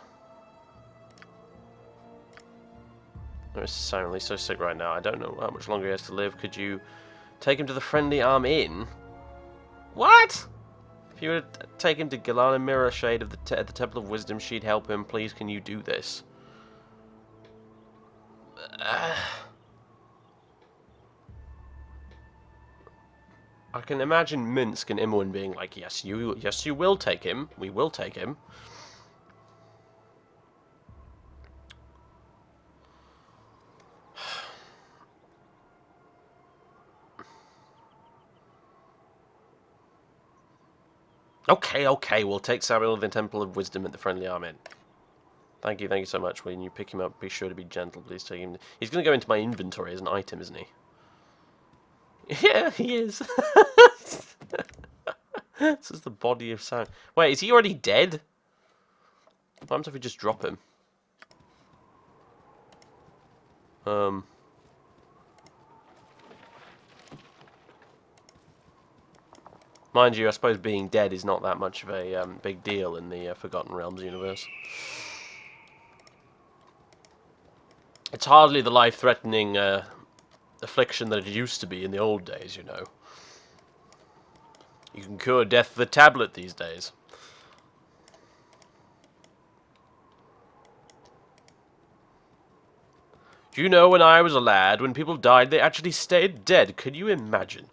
Mr. Samuel, he's so sick right now. I don't know how much longer he has to live. Could you take him to the Friendly Arm Inn? What? If you were to take him to Galana Mirror Shade of at the Temple of Wisdom, she'd help him. Please, can you do this? I can imagine Minsk and Imoen being like, yes, you will take him. We will take him. Okay, we'll take Samuel to the Temple of Wisdom at the Friendly Arm Inn. Thank you so much. When you pick him up, be sure to be gentle. Please take him. He's going to go into my inventory as an item, isn't he? Yeah, he is. This is the body of Sam. Wait, is he already dead? What happens if we just drop him? Mind you, I suppose being dead is not that much of a big deal in the Forgotten Realms universe. It's hardly the life-threatening affliction that it used to be in the old days, you know. You can cure death with a tablet these days. Do you know, when I was a lad, when people died, they actually stayed dead. Could you imagine?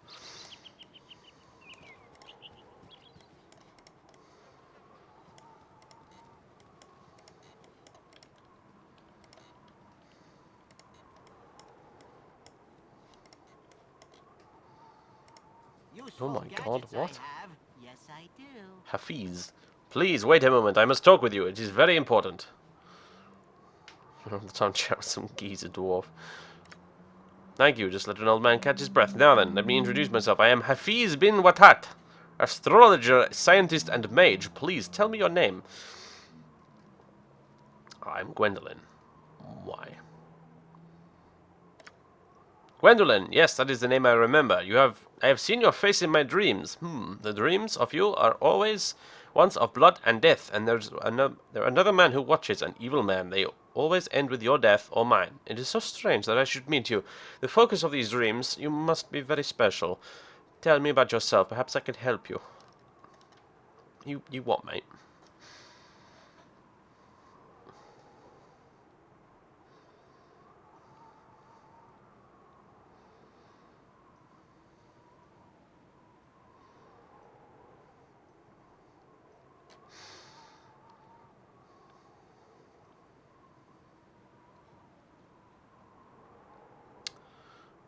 Oh my god, what? Yes, I do. Hafiz, please wait a moment. I must talk with you. It is very important. All the time chat with some geezer dwarf. Thank you. Just let an old man catch his breath. Now then, let me introduce myself. I am Hafiz bin Watat, Astrologer, scientist, and mage, please tell me your name. I'm Gwendolyn. Why? Gwendolyn, yes, that is the name I remember. I have seen your face in my dreams. The dreams of you are always ones of blood and death, and there's another man who watches, an evil man. They always end with your death or mine. It is so strange that I should meet you. The focus of these dreams, you must be very special. Tell me about yourself. Perhaps I could help you. You what, mate?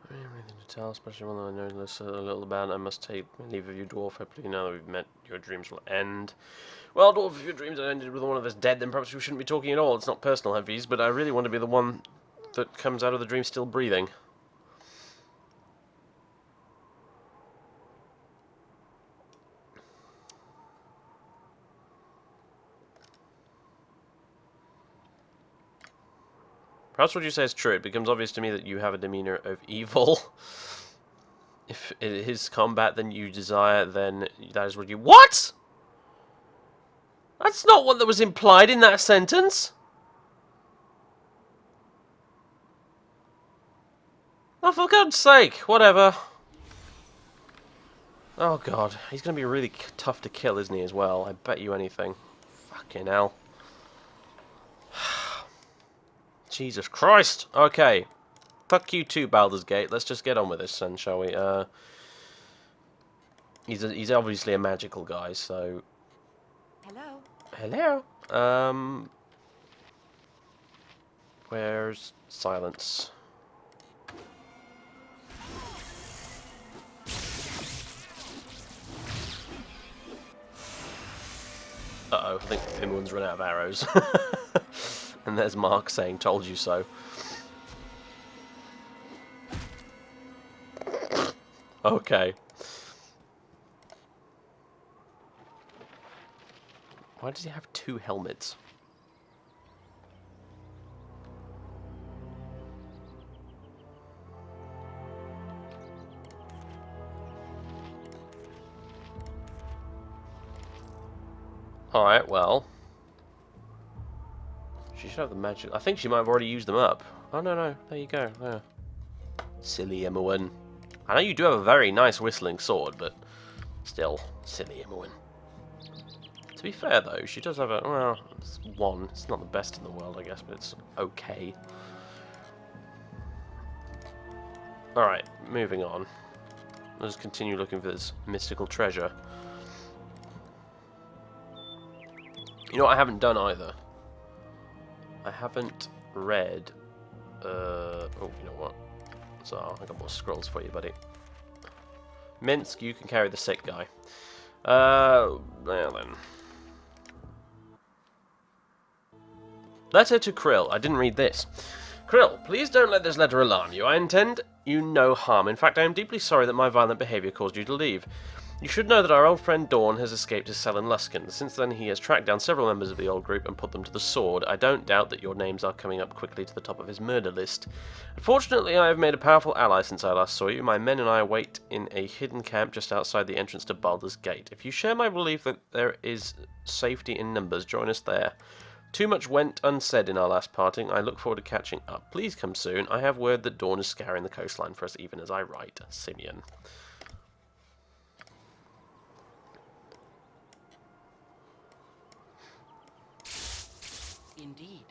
Everything to tell, especially one that I know this a little about. I must take leave of you, dwarf. Hopefully now that we've met, your dreams will end. Well, dwarf, if your dreams had ended with one of us dead, then perhaps we shouldn't be talking at all. It's not personal, Heavies, but I really want to be the one that comes out of the dream still breathing. Perhaps what you say is true. It becomes obvious to me that you have a demeanor of evil. If it is combat then you desire, then that is what you... What?! That's not what that was implied in that sentence! Oh, for God's sake! Whatever. Oh god, he's gonna be really tough to kill, isn't he, as well? I bet you anything. Fucking hell. Jesus Christ! Okay. Fuck you too, Baldur's Gate. Let's just get on with this then, shall we? He's obviously a magical guy, so... Hello? Hello? Where's silence? Uh-oh, I think Pimwin's run out of arrows. And there's Mark saying, told you so. Okay. Why does he have two helmets? Alright, well. She should have the magic... I think she might have already used them up. Oh, no. There you go. There. Silly Emowyn. I know you do have a very nice whistling sword, but... Still, silly Emowyn. To be fair, though, she does have a... Well, it's one. It's not the best in the world, I guess, but it's okay. Alright, moving on. Let's continue looking for this mystical treasure. You know what I haven't done either? I haven't read... oh, you know what? So, I got more scrolls for you, buddy. Minsk, you can carry the sick guy. Well then. Letter to Krill. I didn't read this. Krill, please don't let this letter alarm you. I intend you no harm. In fact, I am deeply sorry that my violent behaviour caused you to leave. You should know that our old friend Dawn has escaped to Selen Luskan. Since then, he has tracked down several members of the old group and put them to the sword. I don't doubt that your names are coming up quickly to the top of his murder list. Unfortunately, I have made a powerful ally since I last saw you. My men and I wait in a hidden camp just outside the entrance to Baldur's Gate. If you share my belief that there is safety in numbers, join us there. Too much went unsaid in our last parting. I look forward to catching up. Please come soon. I have word that Dawn is scouring the coastline for us even as I write. Simeon. Indeed.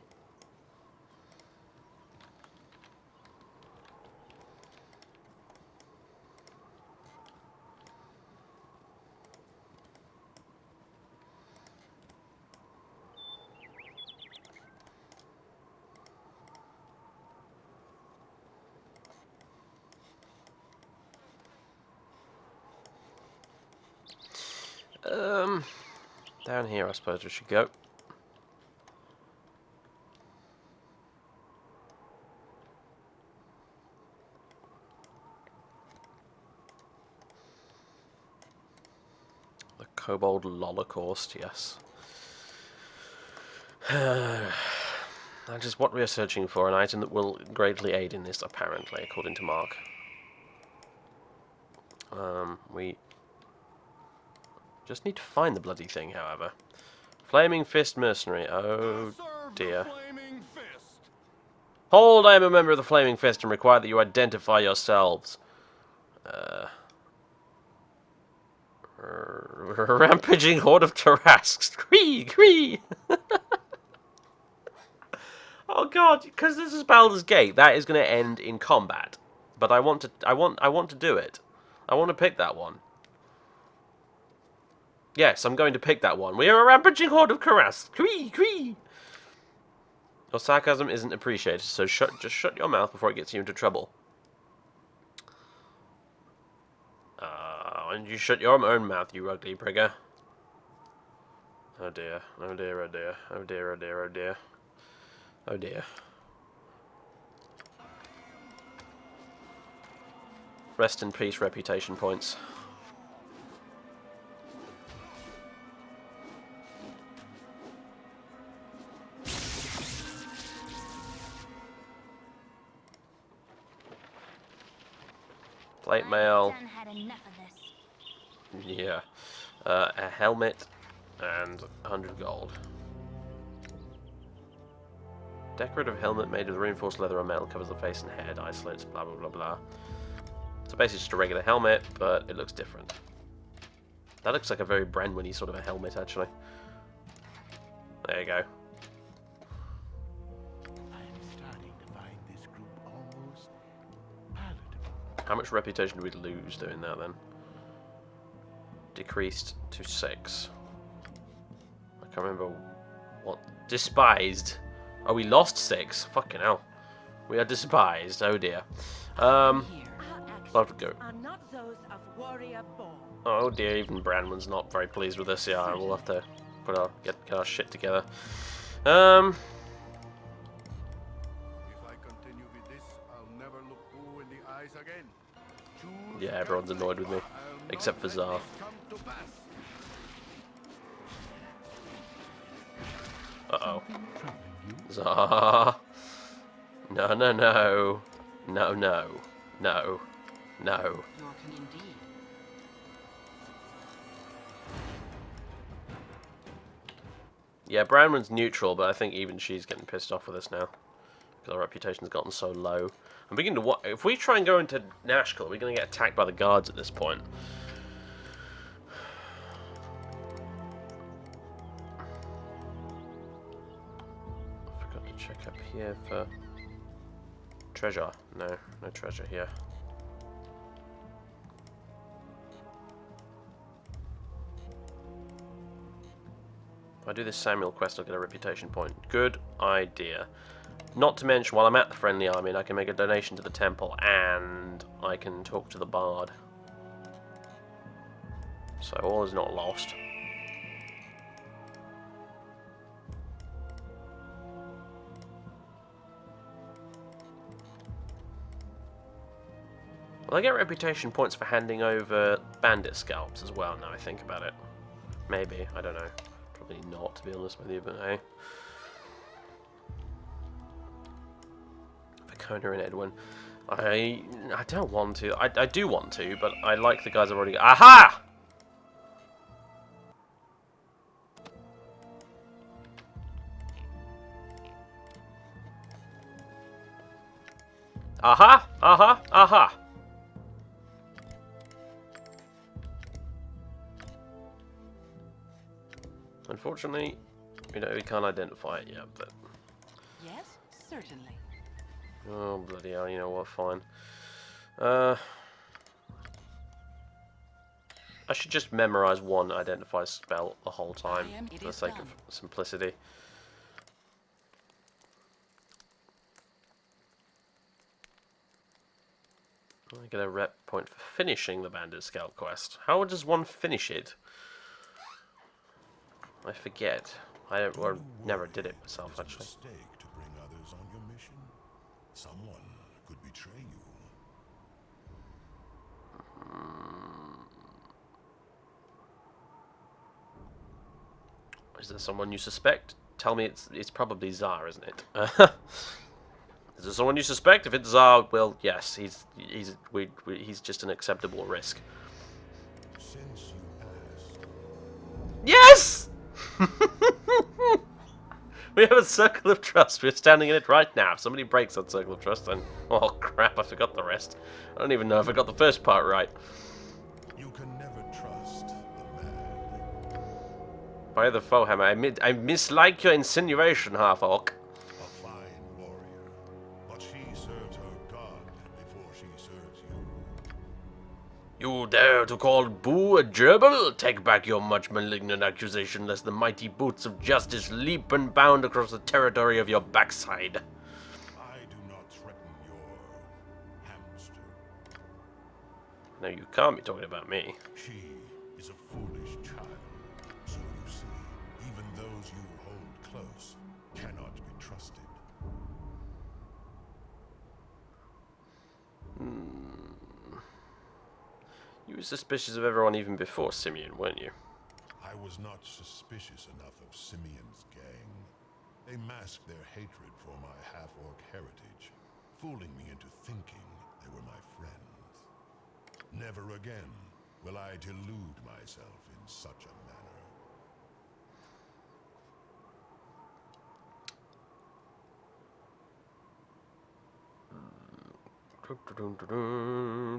Down here I suppose we should go. Kobold Holocaust, yes. That is what we are searching for, an item that will greatly aid in this, apparently, according to Mark. We just need to find the bloody thing, however. Flaming Fist Mercenary, oh dear. Hold, I am a member of the Flaming Fist and require that you identify yourselves. Rampaging horde of Tarrasques. Cree! Cree! Oh god, because this is Baldur's Gate, that is going to end in combat. But I want to do it. I want to pick that one. Yes, I'm going to pick that one. We are a rampaging horde of Tarrasques. Cree! Cree! Your sarcasm isn't appreciated, so just shut your mouth before it gets you into trouble. And you shut your own mouth, you ugly prigger. Oh dear, oh dear, oh dear, oh dear, oh dear, oh dear. Oh dear. Rest in peace, reputation points. Plate mail. Yeah. A helmet and 100 gold. Decorative helmet made with reinforced leather or metal, covers the face and head, isolates, blah blah blah blah. So basically just a regular helmet, but it looks different. That looks like a very Brandwin-y sort of a helmet, actually. There you go. I'm starting to find this group almost palatable. How much reputation do we lose doing that then? Decreased to 6. I can't remember what. Despised. Oh, we lost 6. Fucking hell. We are despised. Oh dear. I'll have to go. Oh dear, even Brandman's not very pleased with this. Yeah, we'll have to get our shit together. If I continue with this, I'll never look you in the eyes again. Yeah, everyone's annoyed with me, except for Zar. Uh-oh. Zah. No, no, no. No, no. No. No. Yorkin indeed. Yeah, Brownman's neutral, but I think even she's getting pissed off with us now. Because our reputation's gotten so low. I'm beginning to if we try and go into Nashkel, we're going to get attacked by the guards at this point. Check up here for treasure. No, no treasure here. If I do this Samuel quest, I'll get a reputation point. Good idea. Not to mention, while I'm at the friendly army, I can make a donation to the temple, and I can talk to the bard. So all is not lost. Well, I get reputation points for handing over bandit scalps as well, now I think about it. Maybe, I don't know. Probably not, to be honest with you, but hey. Vakona and Edwin. I don't want to. I do want to, but I like the guys I've already got. Aha! Aha! Aha! Aha! Unfortunately, we can't identify it yet, but... Yes, certainly. Oh, bloody hell, you know what, fine. I should just memorize one identify spell the whole time, for the sake of simplicity. I get a rep point for finishing the Bandit Scout quest. How does one finish it? I forget. Or never did it myself, actually. It's a mistake to bring others on your mission. Someone could betray you. Is there someone you suspect? Tell me it's probably Tsar, isn't it? Is there someone you suspect? If it's Tsar, well, yes, he's just an acceptable risk. Since you asked, Yes! We have a circle of trust. We're standing in it right now. If somebody breaks that circle of trust, then... Oh, crap, I forgot the rest. I don't even know if I got the first part right. you can never trust the mad. By the Foehammer, I mislike your insinuation, half-orc. A fine warrior, but she serves her god before she serves you. You dare to call Boo a gerbil? Take back your much malignant accusation, lest the mighty boots of justice leap and bound across the territory of your backside. I do not threaten your hamster. No, you can't be talking about me. She is a foolish child. So you see, even those you hold close cannot be trusted. You were suspicious of everyone even before Simeon, weren't you? I was not suspicious enough of Simeon's gang. They masked their hatred for my half-orc heritage, fooling me into thinking they were my friends. Never again will I delude myself in such a manner.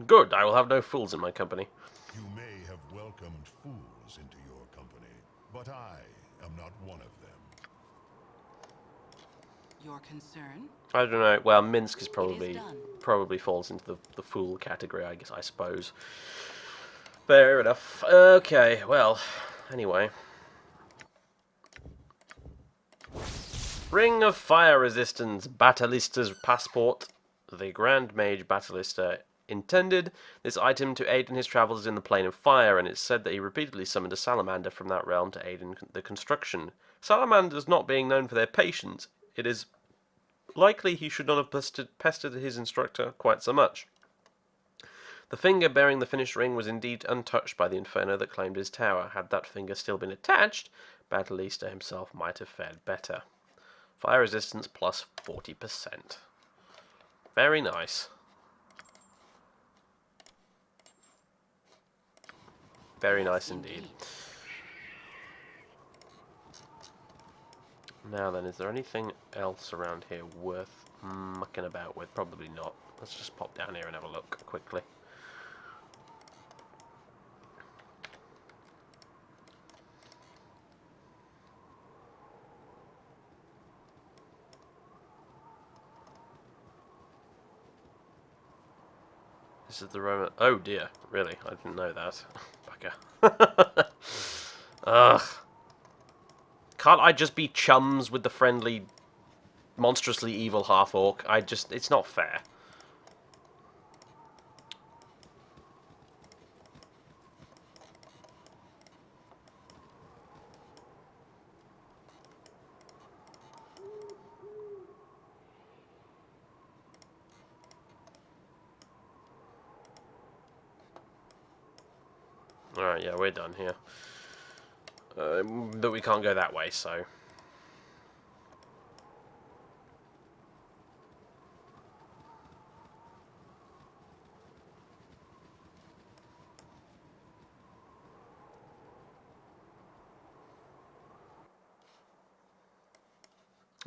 Good, I will have no fools in my company. You may have welcomed fools into your company, but I am not one of them. Your concern? I don't know. Well, Minsk is done. probably falls into the fool category, I suppose. Fair enough. Okay, well, anyway. Ring of Fire Resistance, Batalista's Passport. The Grand Mage Batalista intended this item to aid in his travels in the Plane of Fire, and it's said that he repeatedly summoned a salamander from that realm to aid in the construction. Salamanders not being known for their patience, it is likely he should not have pestered his instructor quite so much. The finger bearing the finished ring was indeed untouched by the inferno that claimed his tower. Had that finger still been attached, Batalista himself might have fared better. Fire resistance plus 40%. Very nice. Very nice indeed. Now then, is there anything else around here worth mucking about with? Probably not. Let's just pop down here and have a look quickly. This is the Roman... Oh dear, really? I didn't know that. Bugger. Ugh. Can't I just be chums with the friendly, monstrously evil half-orc? It's not fair. Alright, yeah, we're done here. But we can't go that way, so...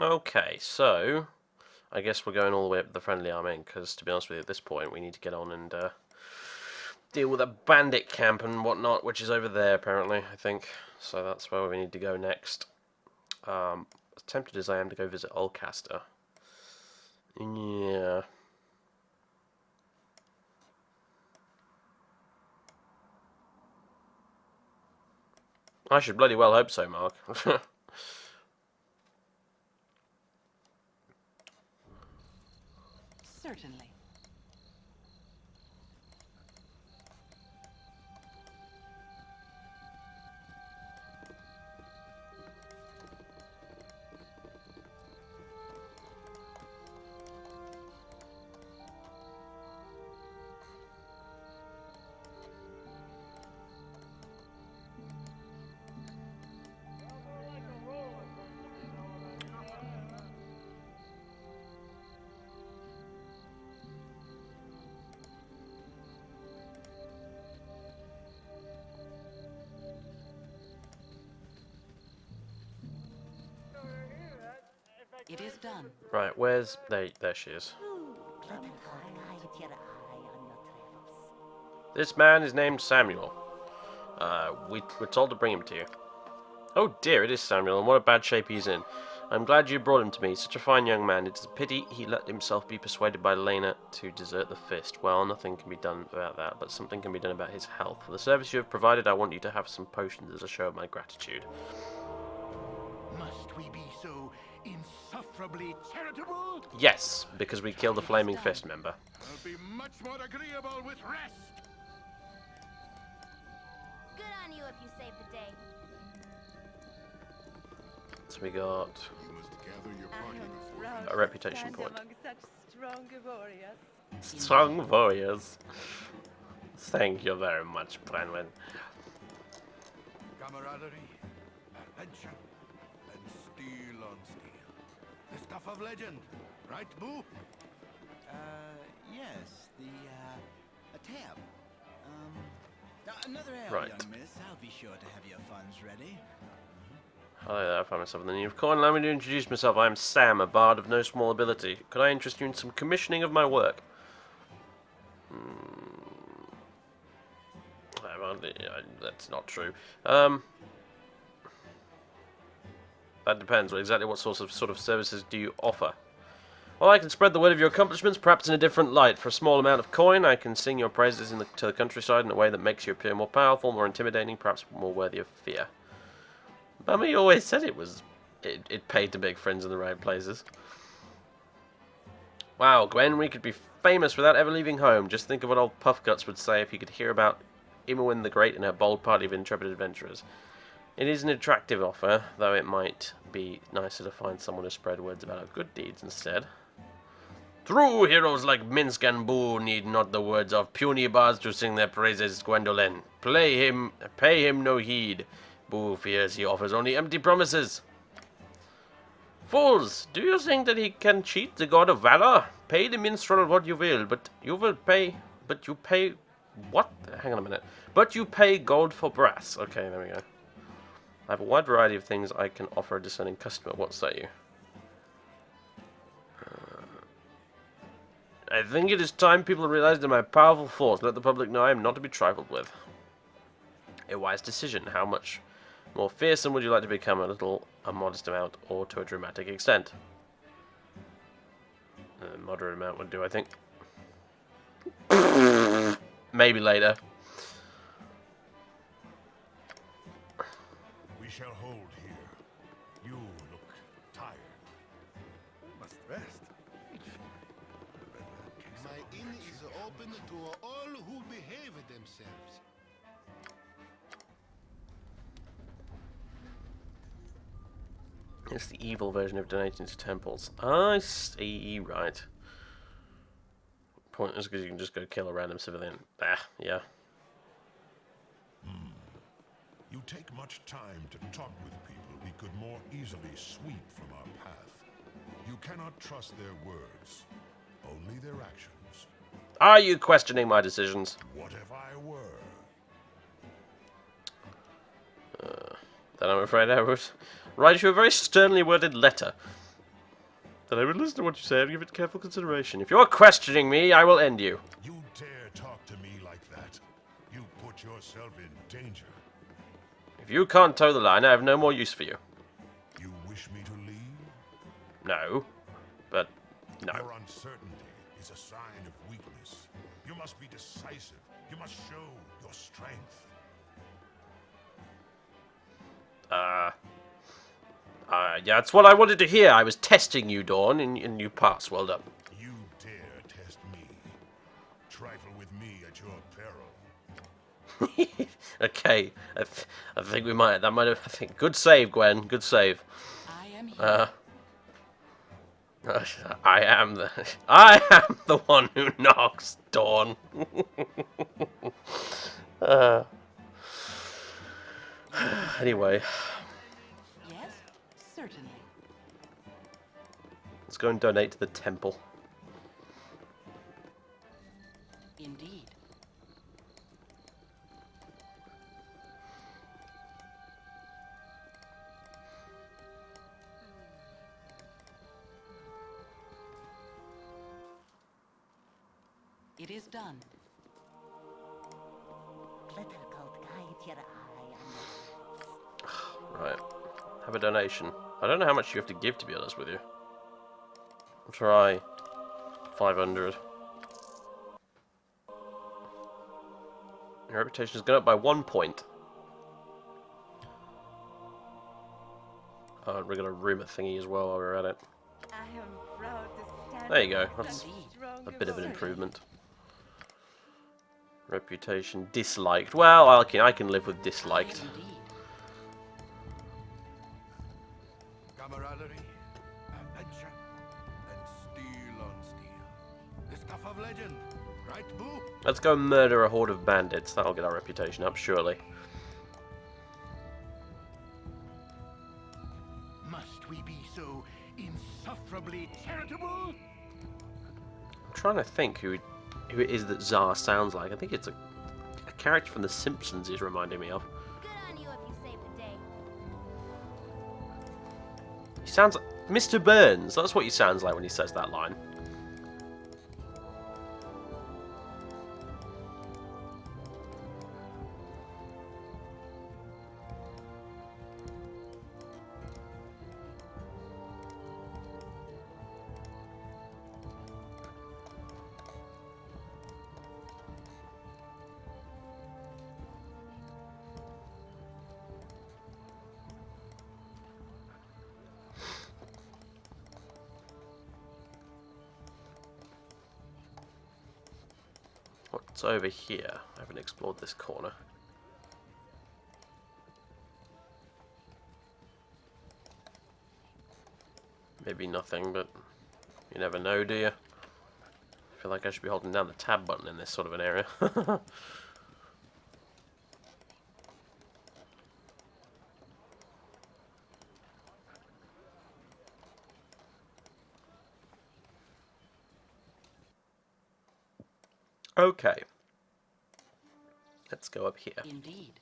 Okay, so... I guess we're going all the way up to the friendly army, because to be honest with you, at this point, we need to get on and deal with a bandit camp and whatnot, which is over there, apparently, I think. So that's where we need to go next. As tempted as I am to go visit Ulcaster. Yeah. I should bloody well hope so, Mark. Certainly. It is done. Right, where's... There she is. Keep your eye on your travels. This man is named Samuel. We're told to bring him to you. Oh dear, it is Samuel, and what a bad shape he's in. I'm glad you brought him to me, such a fine young man. It's a pity he let himself be persuaded by Lena to desert the fist. Well, nothing can be done about that, but something can be done about his health. For the service you have provided, I want you to have some potions as a show of my gratitude. Must we be so insufferably charitable? Yes, because we killed a Flaming Fist member. I'll be much more agreeable with rest. Good on you if you saved the day. So we got You must gather your party before a reputation point. Among such strong warriors. Strong warriors. Thank you very much, Branwen. Camaraderie, adventure, and steel on steel. The stuff of legend, right, Boo? Yes, a tab. Another ale, Right. young miss. I'll be sure to have your funds ready. Hello there, I find myself in the need of coin. Allow me to introduce myself. I am Sam, a bard of no small ability. Could I interest you in some commissioning of my work? That's not true. That depends. Exactly what sort of services do you offer? Well, I can spread the word of your accomplishments, perhaps in a different light. For a small amount of coin, I can sing your praises to the countryside in a way that makes you appear more powerful, more intimidating, perhaps more worthy of fear. Mummy always said it paid to make friends in the right places. Wow, Gwen, we could be famous without ever leaving home. Just think of what old Puffguts would say if he could hear about Imowen the Great and her bold party of intrepid adventurers. It is an attractive offer, though it might be nicer to find someone to spread words about our good deeds instead. True heroes like Minsk and Boo need not the words of puny bards to sing their praises, Gwendolen. Pay him no heed. Boo fears he offers only empty promises. Fools, do you think that he can cheat the god of valor? Pay the minstrel what you will, but you pay what? Hang on a minute. But you pay gold for brass. Okay, there we go. I have a wide variety of things I can offer a discerning customer. What say you? I think it is time people realize that my powerful force. Let the public know I am not to be trifled with. A wise decision. How much more fearsome would you like to become? A modest amount, or to a dramatic extent? A moderate amount would do, I think. Maybe later. we shall hold here. You look tired. Must rest. My inn is open to all who behave themselves. It's the evil version of donating to temples. I see, right. Point is because you can just go kill a random civilian. Yeah. You take much time to talk with people we could more easily sweep from our path. You cannot trust their words, only their actions. Are you questioning my decisions? What if I were? Then I'm afraid I would write you a very sternly worded letter. Then I would listen to what you say and give it careful consideration. If you're questioning me, I will end you. You dare talk to me like that? You put yourself in danger. If you can't toe the line, I have no more use for you. You wish me to leave? No. But, no. Your uncertainty is a sign of weakness. You must be decisive. You must show your strength. Yeah, that's what I wanted to hear. I was testing you, Dawn, and you passed. Well done. You dare test me. Trifle with me at your peril. Okay, I think we might. That might have. I think. Good save, Gwen. Good save. I am here. I am the one who knocks, Dawn. Anyway, Yes, certainly. let's go and donate to the temple. Indeed. It is done. Glitter coat guide your eye on the Right. Have a donation. I don't know how much you have to give, to be honest with you. I'll try 500. Your reputation has gone up by 1 point. Oh, we're gonna room a thingy as well while we're at it. I am proud to stand. There you go. That's Indeed. a bit of an improvement. Reputation disliked. Well, I can live with disliked. Indeed. Camaraderie, adventure, and steel on steel. The stuff of legend, right, Boo? Let's go murder a horde of bandits. That'll get our reputation up, surely. Must we be so insufferably charitable? I'm trying to think who it is that Czar sounds like. I think it's a character from The Simpsons he's reminding me of. Good on you if you saved the day. He sounds like Mr. Burns. That's what he sounds like when he says that line. What's over here? I haven't explored this corner. Maybe nothing, but you never know, do you? I feel like I should be holding down the tab button in this sort of an area. Okay. Let's go up here. Indeed.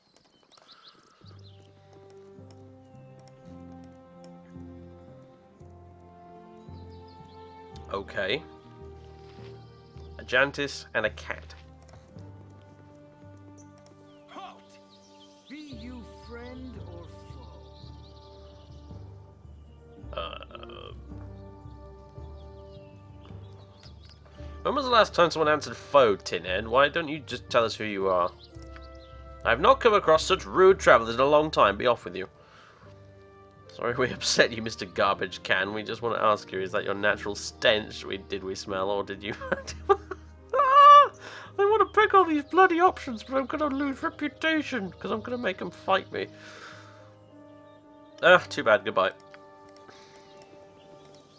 Okay. A Jantis and a cat. Halt! Be you friend or foe? When was the last time someone answered foe, Tinhead? Why don't you just tell us who you are? I have not come across such rude travellers in a long time. Be off with you. Sorry we upset you, Mr. Garbage Can. We just want to ask you, is that your natural stench did we smell, or did you... I want to pick all these bloody options, but I'm going to lose reputation, because I'm going to make them fight me. Ah, too bad. Goodbye.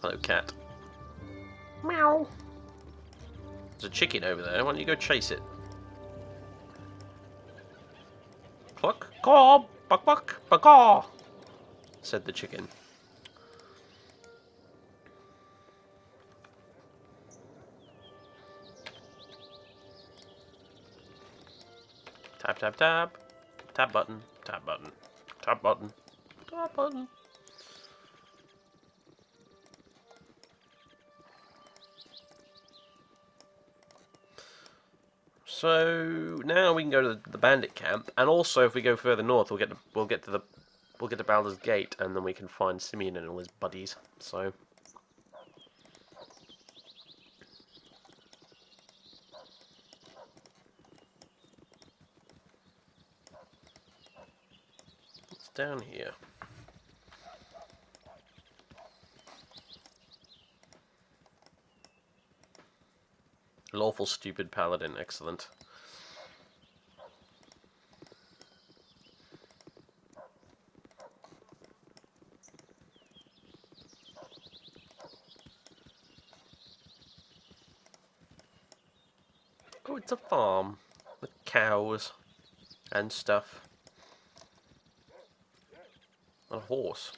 Hello, cat. Meow. There's a chicken over there. Why don't you go chase it? Cluck, caw, buck, buck, buck, said the chicken. Tap, tap, tap. Tap button, tap button, tap button, tap button. So now we can go to the bandit camp, and also if we go further north, we'll get to Baldur's Gate, and then we can find Simeon and all his buddies. So it's down here. Lawful stupid paladin, excellent. Oh, it's a farm with cows and stuff. And a horse.